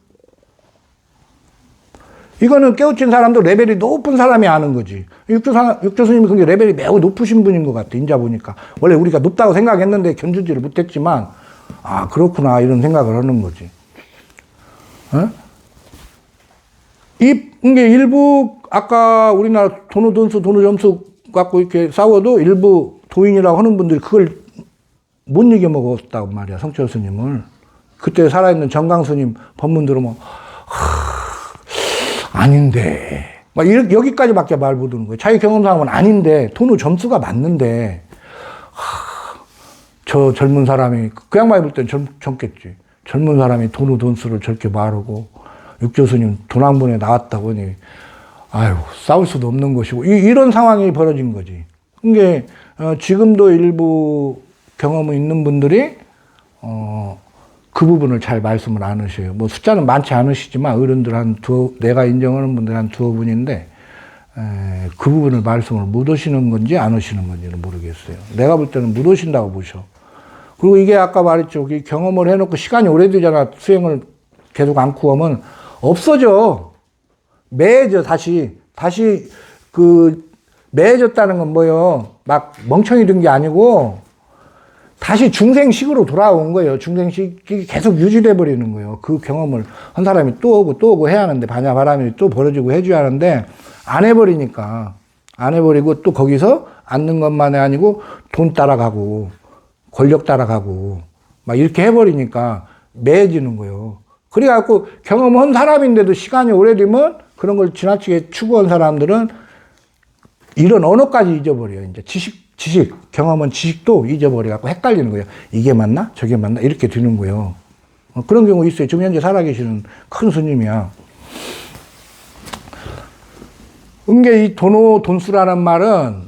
이거는 깨우친 사람도 레벨이 높은 사람이 아는 거지. 육조 스님이 그게 레벨이 매우 높으신 분인 것 같아. 인자 보니까. 원래 우리가 높다고 생각했는데 견주지를 못했지만, 아, 그렇구나. 이런 생각을 하는 거지. 어? 이게 일부, 아까 우리나라 도노 돈수, 도노 점수 갖고 이렇게 싸워도 일부 도인이라고 하는 분들이 그걸 못 이겨먹었다고 말이야. 성철 스님을. 그때 살아있는 정강 스님 법문 들으면, 아닌데. 막 여기까지밖에 말 못하는 거예요. 자기 경험상은 아닌데, 도노 점수가 맞는데, 저 젊은 사람이, 그 양반이 볼 땐 젊겠지. 젊은 사람이 도노 돈수를 저렇게 말하고, 육조스님 도낭문에 나왔다고 하니, 아유, 싸울 수도 없는 것이고, 이런 상황이 벌어진 거지. 그게, 지금도 일부 경험이 있는 분들이, 그 부분을 잘 말씀을 안 하셔요. 뭐 숫자는 많지 않으시지만, 어른들 내가 인정하는 분들 한 두어 분인데, 그 부분을 말씀을 못 하시는 건지 안 하시는 건지는 모르겠어요. 내가 볼 때는 못 하신다고 보셔. 그리고 이게 아까 말했죠. 경험을 해놓고 시간이 오래되잖아. 수행을 계속 안고 하면 없어져. 매해져, 다시 매해졌다는 건 뭐예요? 막 멍청이 된 게 아니고, 다시 중생식으로 돌아온 거예요. 중생식이 계속 유지돼 버리는 거예요. 그 경험을 한 사람이 또 오고 해야 하는데, 반야바람이 또 벌어지고 해줘야 하는데, 안 해버리니까. 안 해버리고 또 거기서 앉는 것만이 아니고, 돈 따라가고, 권력 따라가고, 막 이렇게 해버리니까 매해지는 거예요. 그래갖고 경험한 사람인데도 시간이 오래되면 그런 걸 지나치게 추구한 사람들은 이런 언어까지 잊어버려요. 이제 지식, 경험은 지식도 잊어버려갖고 헷갈리는 거예요. 이게 맞나? 저게 맞나? 이렇게 되는 거예요. 그런 경우 있어요. 지금 현재 살아계시는 큰 스님이야. 은게 이 돈수라는 말은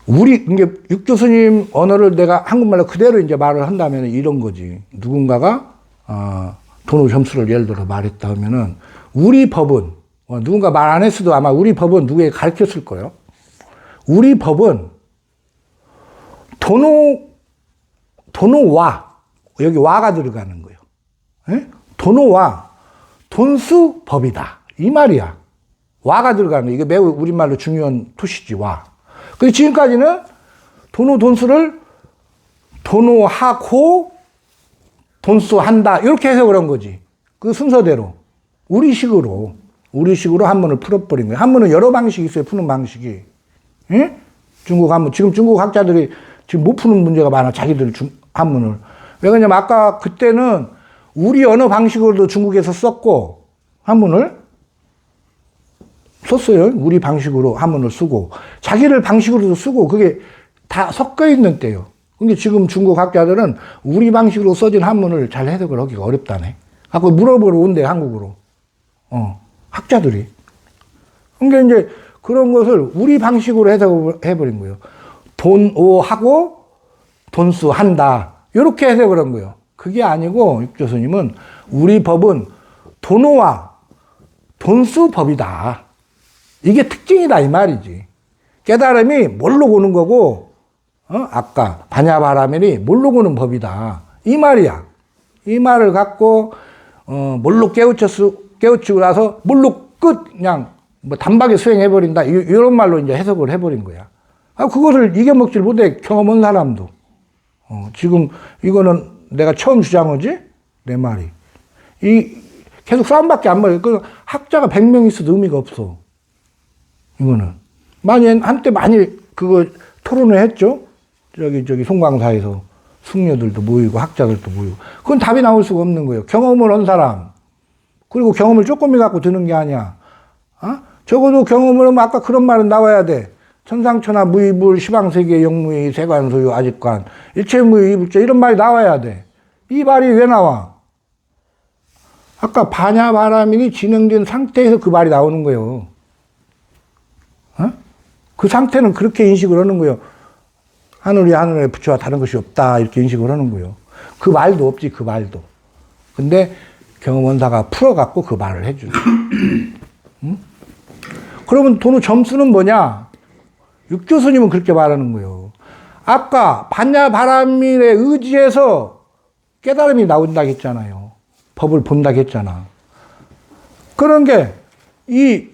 이게 육조 스님 언어를 내가 한국말로 그대로 이제 말을 한다면 이런 거지. 누군가가, 도노 점수를 예를 들어 말했다 하면은, 우리 법은, 누군가 말 안 했어도 아마 우리 법은 누구에게 가르쳤을 거예요. 우리 법은, 도노와, 여기 와가 들어가는 거예요. 에? 도노와 돈수 법이다. 이 말이야. 와가 들어가는 거. 이게 매우 우리말로 중요한 토시지, 와. 근데 지금까지는 돈수를 도노하고 돈수한다. 이렇게 해서 그런 거지. 그 순서대로. 우리식으로 한문을 풀어버린 거예요. 한문은 여러 방식이 있어요. 푸는 방식이. 예? 중국 한문. 지금 중국 학자들이 지금 못 푸는 문제가 많아. 자기들 한문을. 왜 그러냐면 아까 그때는 우리 언어 방식으로도 중국에서 썼고, 한문을. 썼어요. 우리 방식으로 한문을 쓰고, 자기를 방식으로도 쓰고, 그게 다 섞여 있는 때요. 근데 지금 중국 학자들은 우리 방식으로 써진 한문을 잘 해석을 하기가 어렵다네. 아까 물어보러 온대, 한국으로. 학자들이. 그러니까 이제 그런 것을 우리 방식으로 해석을 해버린 거예요. 돈오하고 돈수한다. 이렇게 해석을 한 거예요. 그게 아니고, 육조 스님은 우리 법은 돈오와 돈수법이다. 이게 특징이다, 이 말이지. 깨달음이 모르고 오는 거고, 아까 반야바라멜이 모르고 오는 법이다. 이 말이야. 이 말을 갖고, 모르고 깨우치고 나서 모르고 끝, 그냥, 뭐, 단박에 수행해버린다. 이런 말로 이제 해석을 해버린 거야. 그거를 이겨먹질 못해, 경험한 사람도. 지금, 이거는 내가 처음 주장하지? 내 말이. 계속 싸움밖에 안 말해. 그 학자가 100명 있어도 의미가 없어. 이거는. 한때 많이 그거 토론을 했죠? 저기 송광사에서 승려들도 모이고 학자들도 모이고. 그건 답이 나올 수가 없는 거예요. 경험을 한 사람. 그리고 경험을 조금이 갖고 드는 게 아니야. 적어도 경험을 하면 아까 그런 말은 나와야 돼. 천상천하 무이불 시방세계 영무의 세관소유 아직관 일체무의 이불자 이런 말이 나와야 돼. 이 말이 왜 나와? 아까 반야바라밀이 진행된 상태에서 그 말이 나오는 거예요. 그 상태는 그렇게 인식을 하는 거예요. 하늘이 하늘의 부처와 다른 것이 없다. 이렇게 인식을 하는 거예요. 그 말도 없지, 그 말도. 근데 경험원사가 풀어갖고 그 말을 해주는 거예요. 그러면 도노 점수는 뭐냐? 육교수님은 그렇게 말하는 거예요. 아까 반야바라밀에 의지해서 깨달음이 나온다고 했잖아요. 법을 본다고 했잖아. 그런 게 이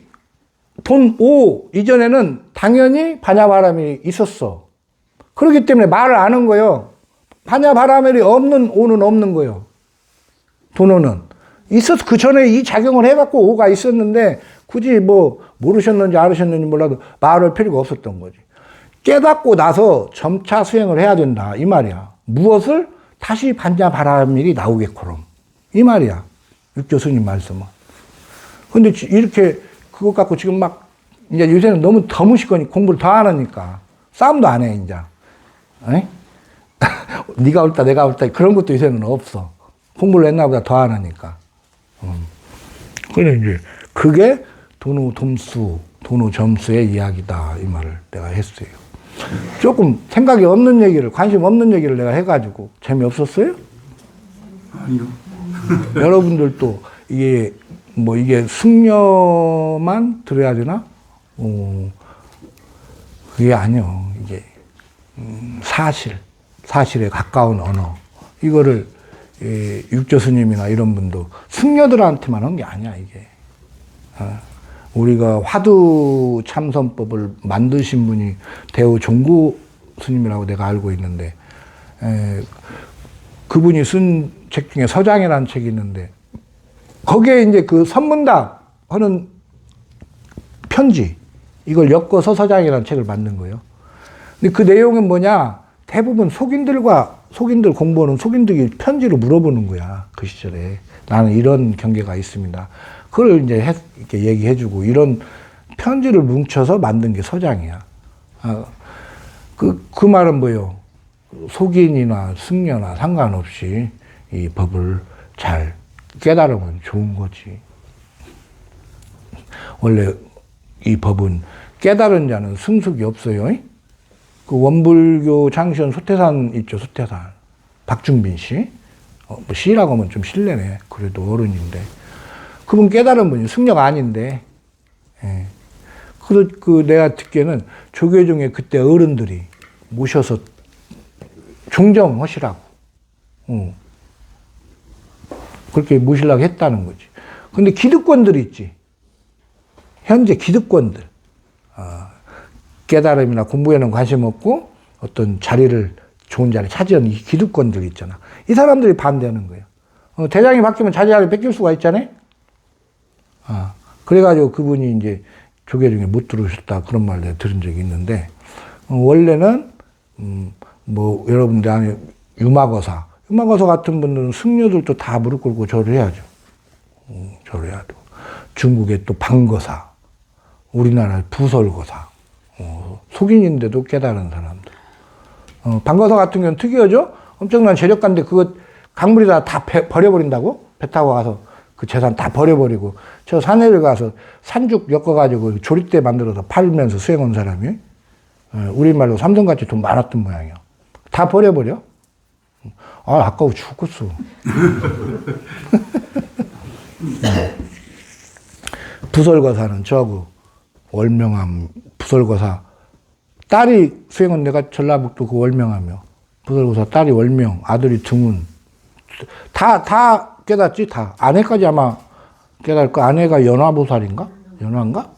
돈 5 이전에는 당연히 반야바라밀이 있었어. 그렇기 때문에 말을 안 한 거예요. 반야바라밀이 없는 5는 없는 거예요. 돈 5는. 있어서 그 전에 이 작용을 해갖고 5가 있었는데 굳이 뭐 모르셨는지 알으셨는지 몰라도 말할 필요가 없었던 거지. 깨닫고 나서 점차 수행을 해야 된다. 이 말이야. 무엇을? 다시 반야바라밀이 나오겠거럼. 이 말이야. 육교수님 말씀은. 근데 이렇게 그것 갖고 지금 막 이제 요새는 너무 더 무시거니 공부를 더 안 하니까 싸움도 안 해, 이제. 네가 옳다, 내가 옳다. 그런 것도 요새는 없어. 공부를 옛날보다 더 안 하니까. 그래, 이제 그게 도노 돔수, 도노 점수의 이야기다. 이 말을 내가 했어요. 조금 생각이 없는 얘기를, 관심 없는 얘기를 내가 해가지고 재미없었어요? 아니요. 여러분들도 이게 뭐 이게 승려만 들어야 되나? 그게 아니요. 이게 사실에 가까운 언어. 이거를 육조스님이나 이런 분도 승려들한테만 한 게 아니야, 이게. 우리가 화두 참선법을 만드신 분이 대우 종구 스님이라고 내가 알고 있는데, 그분이 쓴 책 중에 서장이라는 책이 있는데, 거기에 이제 그 선문답 하는 편지, 이걸 엮어서 서장이라는 책을 만든 거예요. 근데 그 내용은 뭐냐, 대부분 속인들 공부하는 속인들이 편지로 물어보는 거야, 그 시절에. 나는 이런 경계가 있습니다. 그걸 이제 이렇게 얘기해주고, 이런 편지를 뭉쳐서 만든 게 서장이야. 그 말은 뭐예요? 속인이나 승려나 상관없이 이 법을 잘 깨달으면 좋은 거지. 원래 이 법은 깨달은 자는 승숙이 없어요. 그 원불교 창시원 소태산 있죠, 소태산. 박중빈 씨. 뭐 씨라고 하면 좀 실례네. 그래도 어른인데. 그분 깨달은 분이 승려가 아닌데. 예. 그 내가 듣기에는 조계 중에 그때 어른들이 모셔서 종정하시라고. 그렇게 모시려고 했다는 거지. 근데 기득권들이 있지. 현재 기득권들. 깨달음이나 공부에는 관심 없고 어떤 자리를, 좋은 자리 차지하는 이 기득권들 있잖아. 이 사람들이 반대하는 거예요. 대장이 바뀌면 자리를 뺏길 수가 있잖아요. 그래가지고 그분이 이제 조계 중에 못 들으셨다 그런 말 내가 들은 적이 있는데, 원래는 뭐 여러분들 안에 유마거사 같은 분들은 승려들도 다 무릎 꿇고 절을 해야죠. 절을 해야 되고. 중국의 또 방거사, 우리나라의 부설거사, 속인인데도 깨달은 사람들. 방거사 같은 경우는 특이하죠? 엄청난 재력가인데 그거 강물에다 다 버려버린다고? 배 타고 가서 그 재산 다 버려버리고 저 산에를 가서 산죽 엮어가지고 조립대 만들어서 팔면서 수행한 사람이, 우리말로 삼성같이 돈 많았던 모양이야. 다 버려버려? 아까워 죽겠어. 부설거사는 저하고 월명암 부설거사 딸이 수행은 내가 전라북도 그 월명하며, 부설거사 딸이 월명, 아들이 등운. 다 깨닫지, 다. 아내까지 아마 깨달을 거. 아내가 연화보살인가? 연화인가?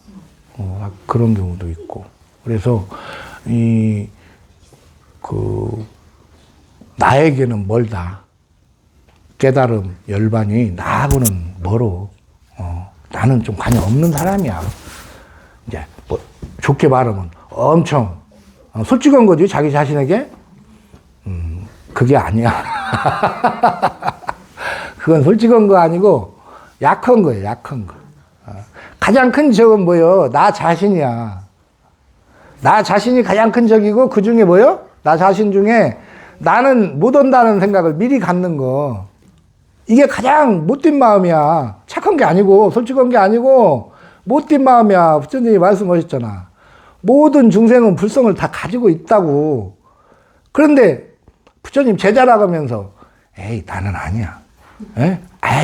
그런 경우도 있고. 그래서, 나에게는 멀다. 깨달음, 열반이 나하고는 멀어. 나는 좀 관여 없는 사람이야. 이제, 뭐, 좋게 말하면 엄청, 솔직한 거지, 자기 자신에게? 그게 아니야. 그건 솔직한 거 아니고, 약한 거예요, 약한 거. 가장 큰 적은 뭐요? 나 자신이야. 나 자신이 가장 큰 적이고, 그 중에 뭐요? 나 자신 중에 나는 못 온다는 생각을 미리 갖는 거. 이게 가장 못된 마음이야. 착한 게 아니고, 솔직한 게 아니고, 못된 마음이야. 부처님이 말씀하셨잖아. 모든 중생은 불성을 다 가지고 있다고. 그런데 부처님 제자라고 하면서, 에이, 나는 아니야.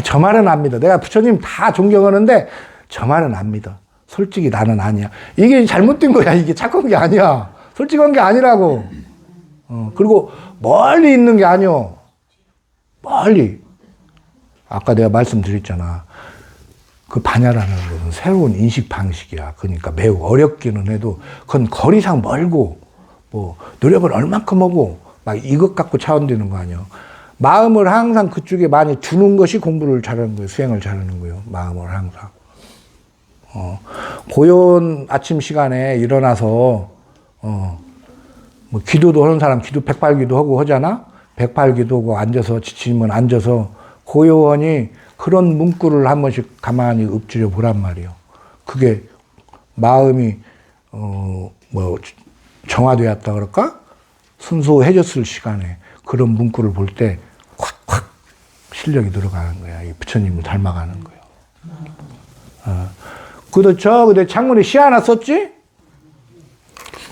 저 말은 안 믿어. 내가 부처님 다 존경하는데, 저 말은 안 믿어. 솔직히 나는 아니야. 이게 잘못된 거야. 이게 착한 게 아니야. 솔직한 게 아니라고. 그리고 멀리 있는 게 아니오. 멀리. 아까 내가 말씀드렸잖아. 그 반야라는 것은 새로운 인식 방식이야. 그러니까 매우 어렵기는 해도 그건 거리상 멀고 뭐 노력을 얼만큼 하고 막 이것 갖고 차원되는 거 아니야. 마음을 항상 그쪽에 많이 두는 것이 공부를 잘하는 거예요. 수행을 잘하는 거예요. 마음을 항상. 고요한 아침 시간에 일어나서 뭐 기도도 하는 사람 기도 백발기도 하고 하잖아. 백발기도 하고 앉아서 지치면 앉아서 고요하니 그런 문구를 한 번씩 가만히 읊조려 보란 말이에요. 그게 마음이 뭐 정화되었다 그럴까? 순수해졌을 시간에 그런 문구를 볼 때 콱콱 실력이 들어가는 거야. 이 부처님을 닮아가는 거예요. 근데 창문에 시 하나 썼지?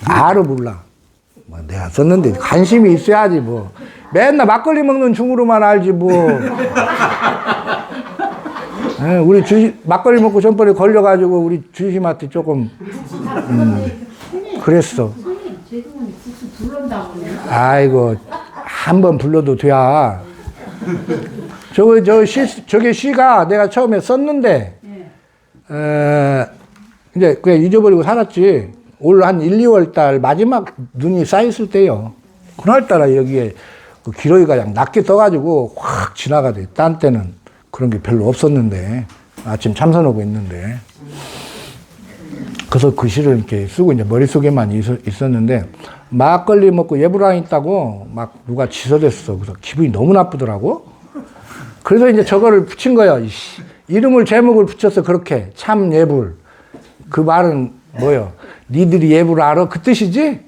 알아 몰라. 뭐 내가 썼는데 관심이 있어야지 뭐. 맨날 막걸리 먹는 중으로만 알지 뭐. 우리 막걸리 먹고 전번에 걸려가지고 우리 주심한테 조금 그랬어. 손님, 제동은 국수 불른다고. 아이고 한 번 불러도 돼야. 저게 시가 내가 처음에 썼는데 이제 그냥 잊어버리고 살았지. 올 한 1, 2월 달 마지막 눈이 쌓였을 때요. 그날따라 여기에 그 기러기가 그냥 낮게 떠가지고 확 지나가대. 딴 때는 그런 게 별로 없었는데 아침 참선하고 있는데 그래서 그 시를 이렇게 쓰고 이제 머릿속에만 있었는데 막걸리 먹고 예불안 있다고 막 누가 지서댔어. 그래서 기분이 너무 나쁘더라고. 그래서 이제 저거를 붙인 거예요. 이름을 제목을 붙였어. 그렇게 참 예불. 그 말은 뭐요? 니들이 예불 알아? 그 뜻이지?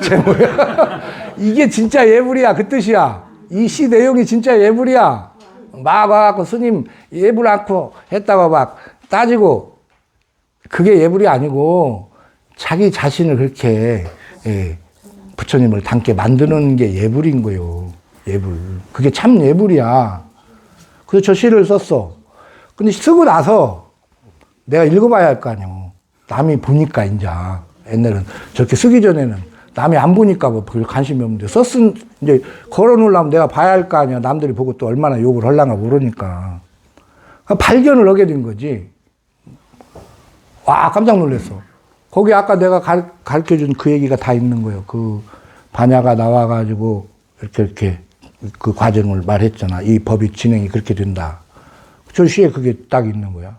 제목이야. 이게 진짜 예불이야. 그 뜻이야. 이 시 내용이 진짜 예불이야. 막 와갖고 스님 예불 않고 했다가 막 따지고 그게 예불이 아니고 자기 자신을 그렇게 부처님을 닮게 만드는 게 예불인 거예요. 예불. 그게 참 예불이야. 그래서 저 시를 썼어. 근데 쓰고 나서 내가 읽어봐야 할 거 아니에요. 남이 보니까 이제 옛날에는 저렇게 쓰기 전에는 남이 안 보니까 뭐 별 관심이 없는데 이제 걸어놓으려면 내가 봐야 할 거 아니야. 남들이 보고 또 얼마나 욕을 할랑가 모르니까. 발견을 하게 된 거지. 와, 깜짝 놀랐어. 거기 아까 내가 가르쳐 준 그 얘기가 다 있는 거예요. 그 반야가 나와가지고 이렇게 그 과정을 말했잖아. 이 법이 진행이 그렇게 된다. 저 시에 그게 딱 있는 거야.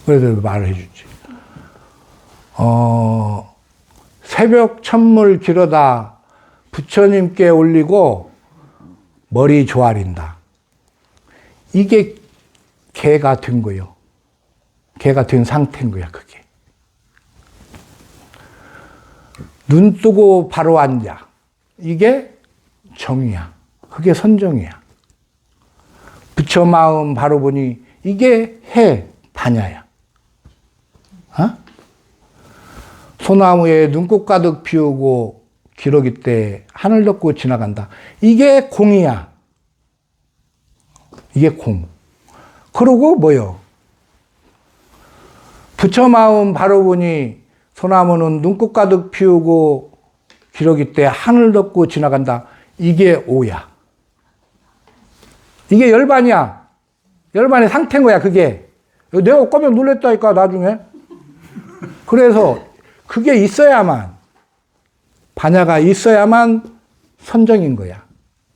그래서 말을 해주지. 새벽 천물 길어다 부처님께 올리고 머리 조아린다. 이게 개가 된 거예요. 개가 된 상태인 거야, 그게. 눈 뜨고 바로 앉아. 이게 정이야. 그게 선정이야. 부처 마음 바로 보니 이게 반야야. 소나무에 눈꽃 가득 피우고 기러기 때 하늘 덮고 지나간다. 이게 공이야. 이게 공. 그러고 뭐요? 부처 마음 바로 보니 소나무는 눈꽃 가득 피우고 기러기 때 하늘 덮고 지나간다. 이게 오야. 이게 열반이야. 열반의 상태인 거야, 그게. 내가 깜짝 놀랐다니까, 나중에. 그래서 그게 있어야만, 반야가 있어야만 선정인 거야.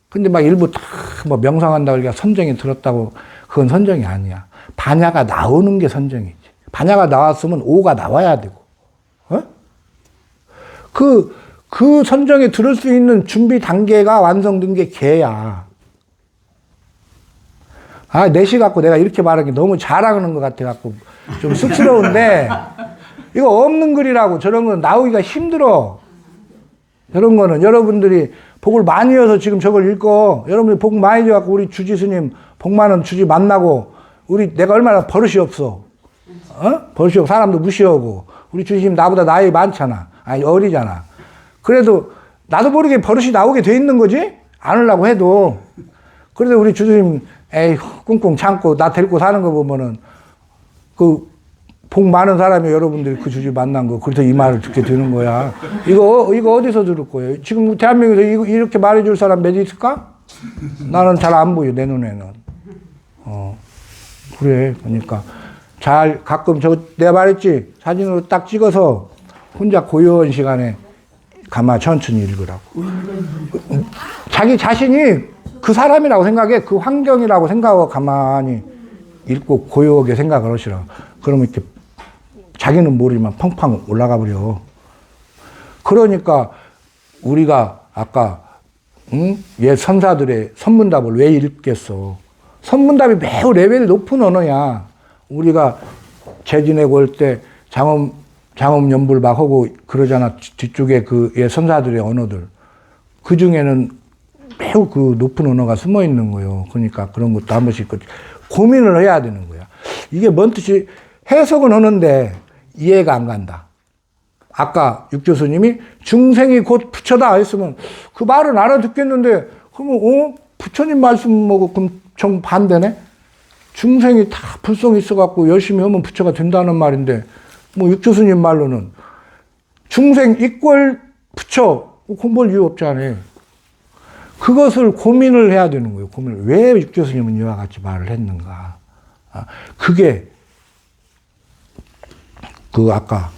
근데 막 일부 다 뭐 명상한다고 그러니까 선정이 들었다고, 그건 선정이 아니야. 반야가 나오는 게 선정이지. 반야가 나왔으면 오가 나와야 되고, 그 선정에 들을 수 있는 준비 단계가 완성된 게 개야. 내시 갖고 내가 이렇게 말하는 게 너무 자랑하는 것 같아갖고 좀 쑥스러운데, 이거 없는 글이라고. 저런 건 나오기가 힘들어. 저런 거는 여러분들이 복을 많이 해서 지금 저걸 읽고, 여러분들이 복 많이 줘갖고 우리 주지 스님 복 많은 주지 만나고, 내가 얼마나 버릇이 없어. 버릇이 없고 사람도 무시하고, 우리 주지님 나보다 나이 많잖아. 어리잖아. 그래도 나도 모르게 버릇이 나오게 돼 있는 거지? 안 하려고 해도. 그래도 우리 주주님 에이 꿍꿍 참고 나 데리고 사는 거 보면은 그 복 많은 사람이 여러분들이 그 주제 만난 거. 그래서 이 말을 듣게 되는 거야. 이거 어디서 들을 거예요? 지금 대한민국에서 이렇게 말해줄 사람 몇 있을까? 나는 잘 안 보여, 내 눈에는. 그래. 그러니까. 가끔 내가 말했지? 사진으로 딱 찍어서 혼자 고요한 시간에 가만 천천히 읽으라고. 자기 자신이 그 사람이라고 생각해. 그 환경이라고 생각하고 가만히 읽고 고요하게 생각을 하시라. 그러면 이렇게 자기는 모르지만 펑펑 올라가 버려. 그러니까 우리가 아까 옛 선사들의 선문답을 왜 읽겠어? 선문답이 매우 레벨이 높은 언어야. 우리가 재 지내고 올 때 장엄 연불 막 하고 그러잖아. 뒤쪽에 그 옛 선사들의 언어들. 그 중에는 매우 그 높은 언어가 숨어 있는 거예요. 그러니까 그런 것도 한 번씩 고민을 해야 되는 거야. 이게 뭔 뜻이, 해석은 하는데 이해가 안 간다. 아까 육 교수님이 중생이 곧 부처다 했으면 그 말은 알아듣겠는데, 그러면, 부처님 말씀하고 그럼 정반대네? 중생이 다 불성이 있어갖고 열심히 하면 부처가 된다는 말인데, 뭐 육 교수님 말로는 중생 이꼴 부처, 공부할 이유 없잖아요. 그것을 고민을 해야 되는 거예요. 고민을. 왜 육 교수님은 이와 같이 말을 했는가. 그게 아까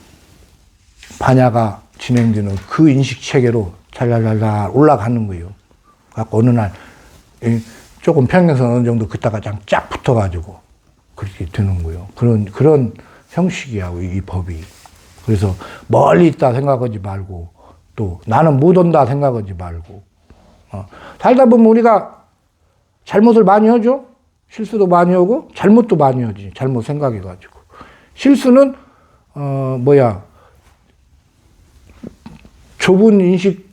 반야가 진행되는 그 인식 체계로 잘잘잘 올라가는 거예요. 갖고 어느 날 조금 평행선 어느 정도 긋다가 쫙 붙어가지고 그렇게 되는 거예요. 그런 형식이야, 이 법이. 그래서 멀리 있다 생각하지 말고, 또 나는 못 온다 생각하지 말고, 살다 보면 우리가 잘못을 많이 하죠? 실수도 많이 하고, 잘못도 많이 하지. 잘못 생각해가지고. 실수는, 좁은 인식,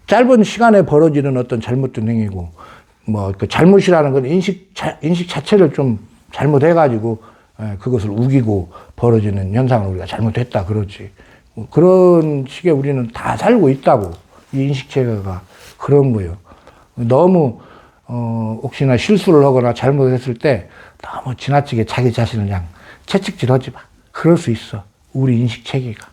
짧은 시간에 벌어지는 어떤 잘못된 행위고, 그 잘못이라는 건 인식 자체를 좀 잘못해가지고, 그것을 우기고 벌어지는 현상을 우리가 잘못했다, 그러지. 그런 식의 우리는 다 살고 있다고. 이 인식체계가 그런 거예요. 너무, 혹시나 실수를 하거나 잘못했을 때 너무 지나치게 자기 자신을 그냥 채찍질 하지 마. 그럴 수 있어. 우리 인식체계가.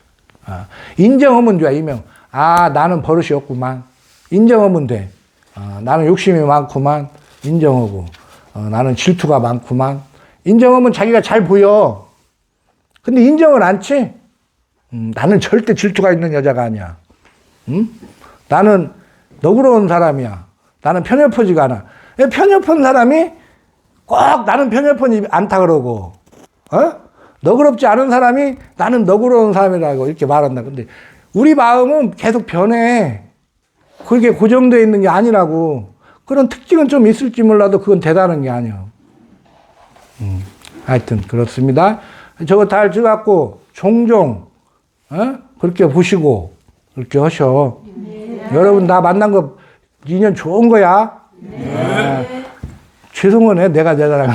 인정하면 돼, 이명. 나는 버릇이 없구만. 인정하면 돼. 나는 욕심이 많구만. 인정하고. 나는 질투가 많구만. 인정하면 자기가 잘 보여. 근데 인정은 않지? 나는 절대 질투가 있는 여자가 아니야. 나는 너그러운 사람이야. 나는 편협하지가 않아. 편협한 사람이 꼭 나는 편협하지 않다 그러고, 너그럽지 않은 사람이 나는 너그러운 사람이라고 이렇게 말한다. 근데 우리 마음은 계속 변해. 그게 고정되어 있는 게 아니라고. 그런 특징은 좀 있을지 몰라도 그건 대단한 게 아니야. 하여튼 그렇습니다. 저거 다 찍어갖고 종종 그렇게 보시고 그렇게 하셔. 여러분 나 만난 거 인연 좋은 거야. 죄송하네, 내가 대단한 거.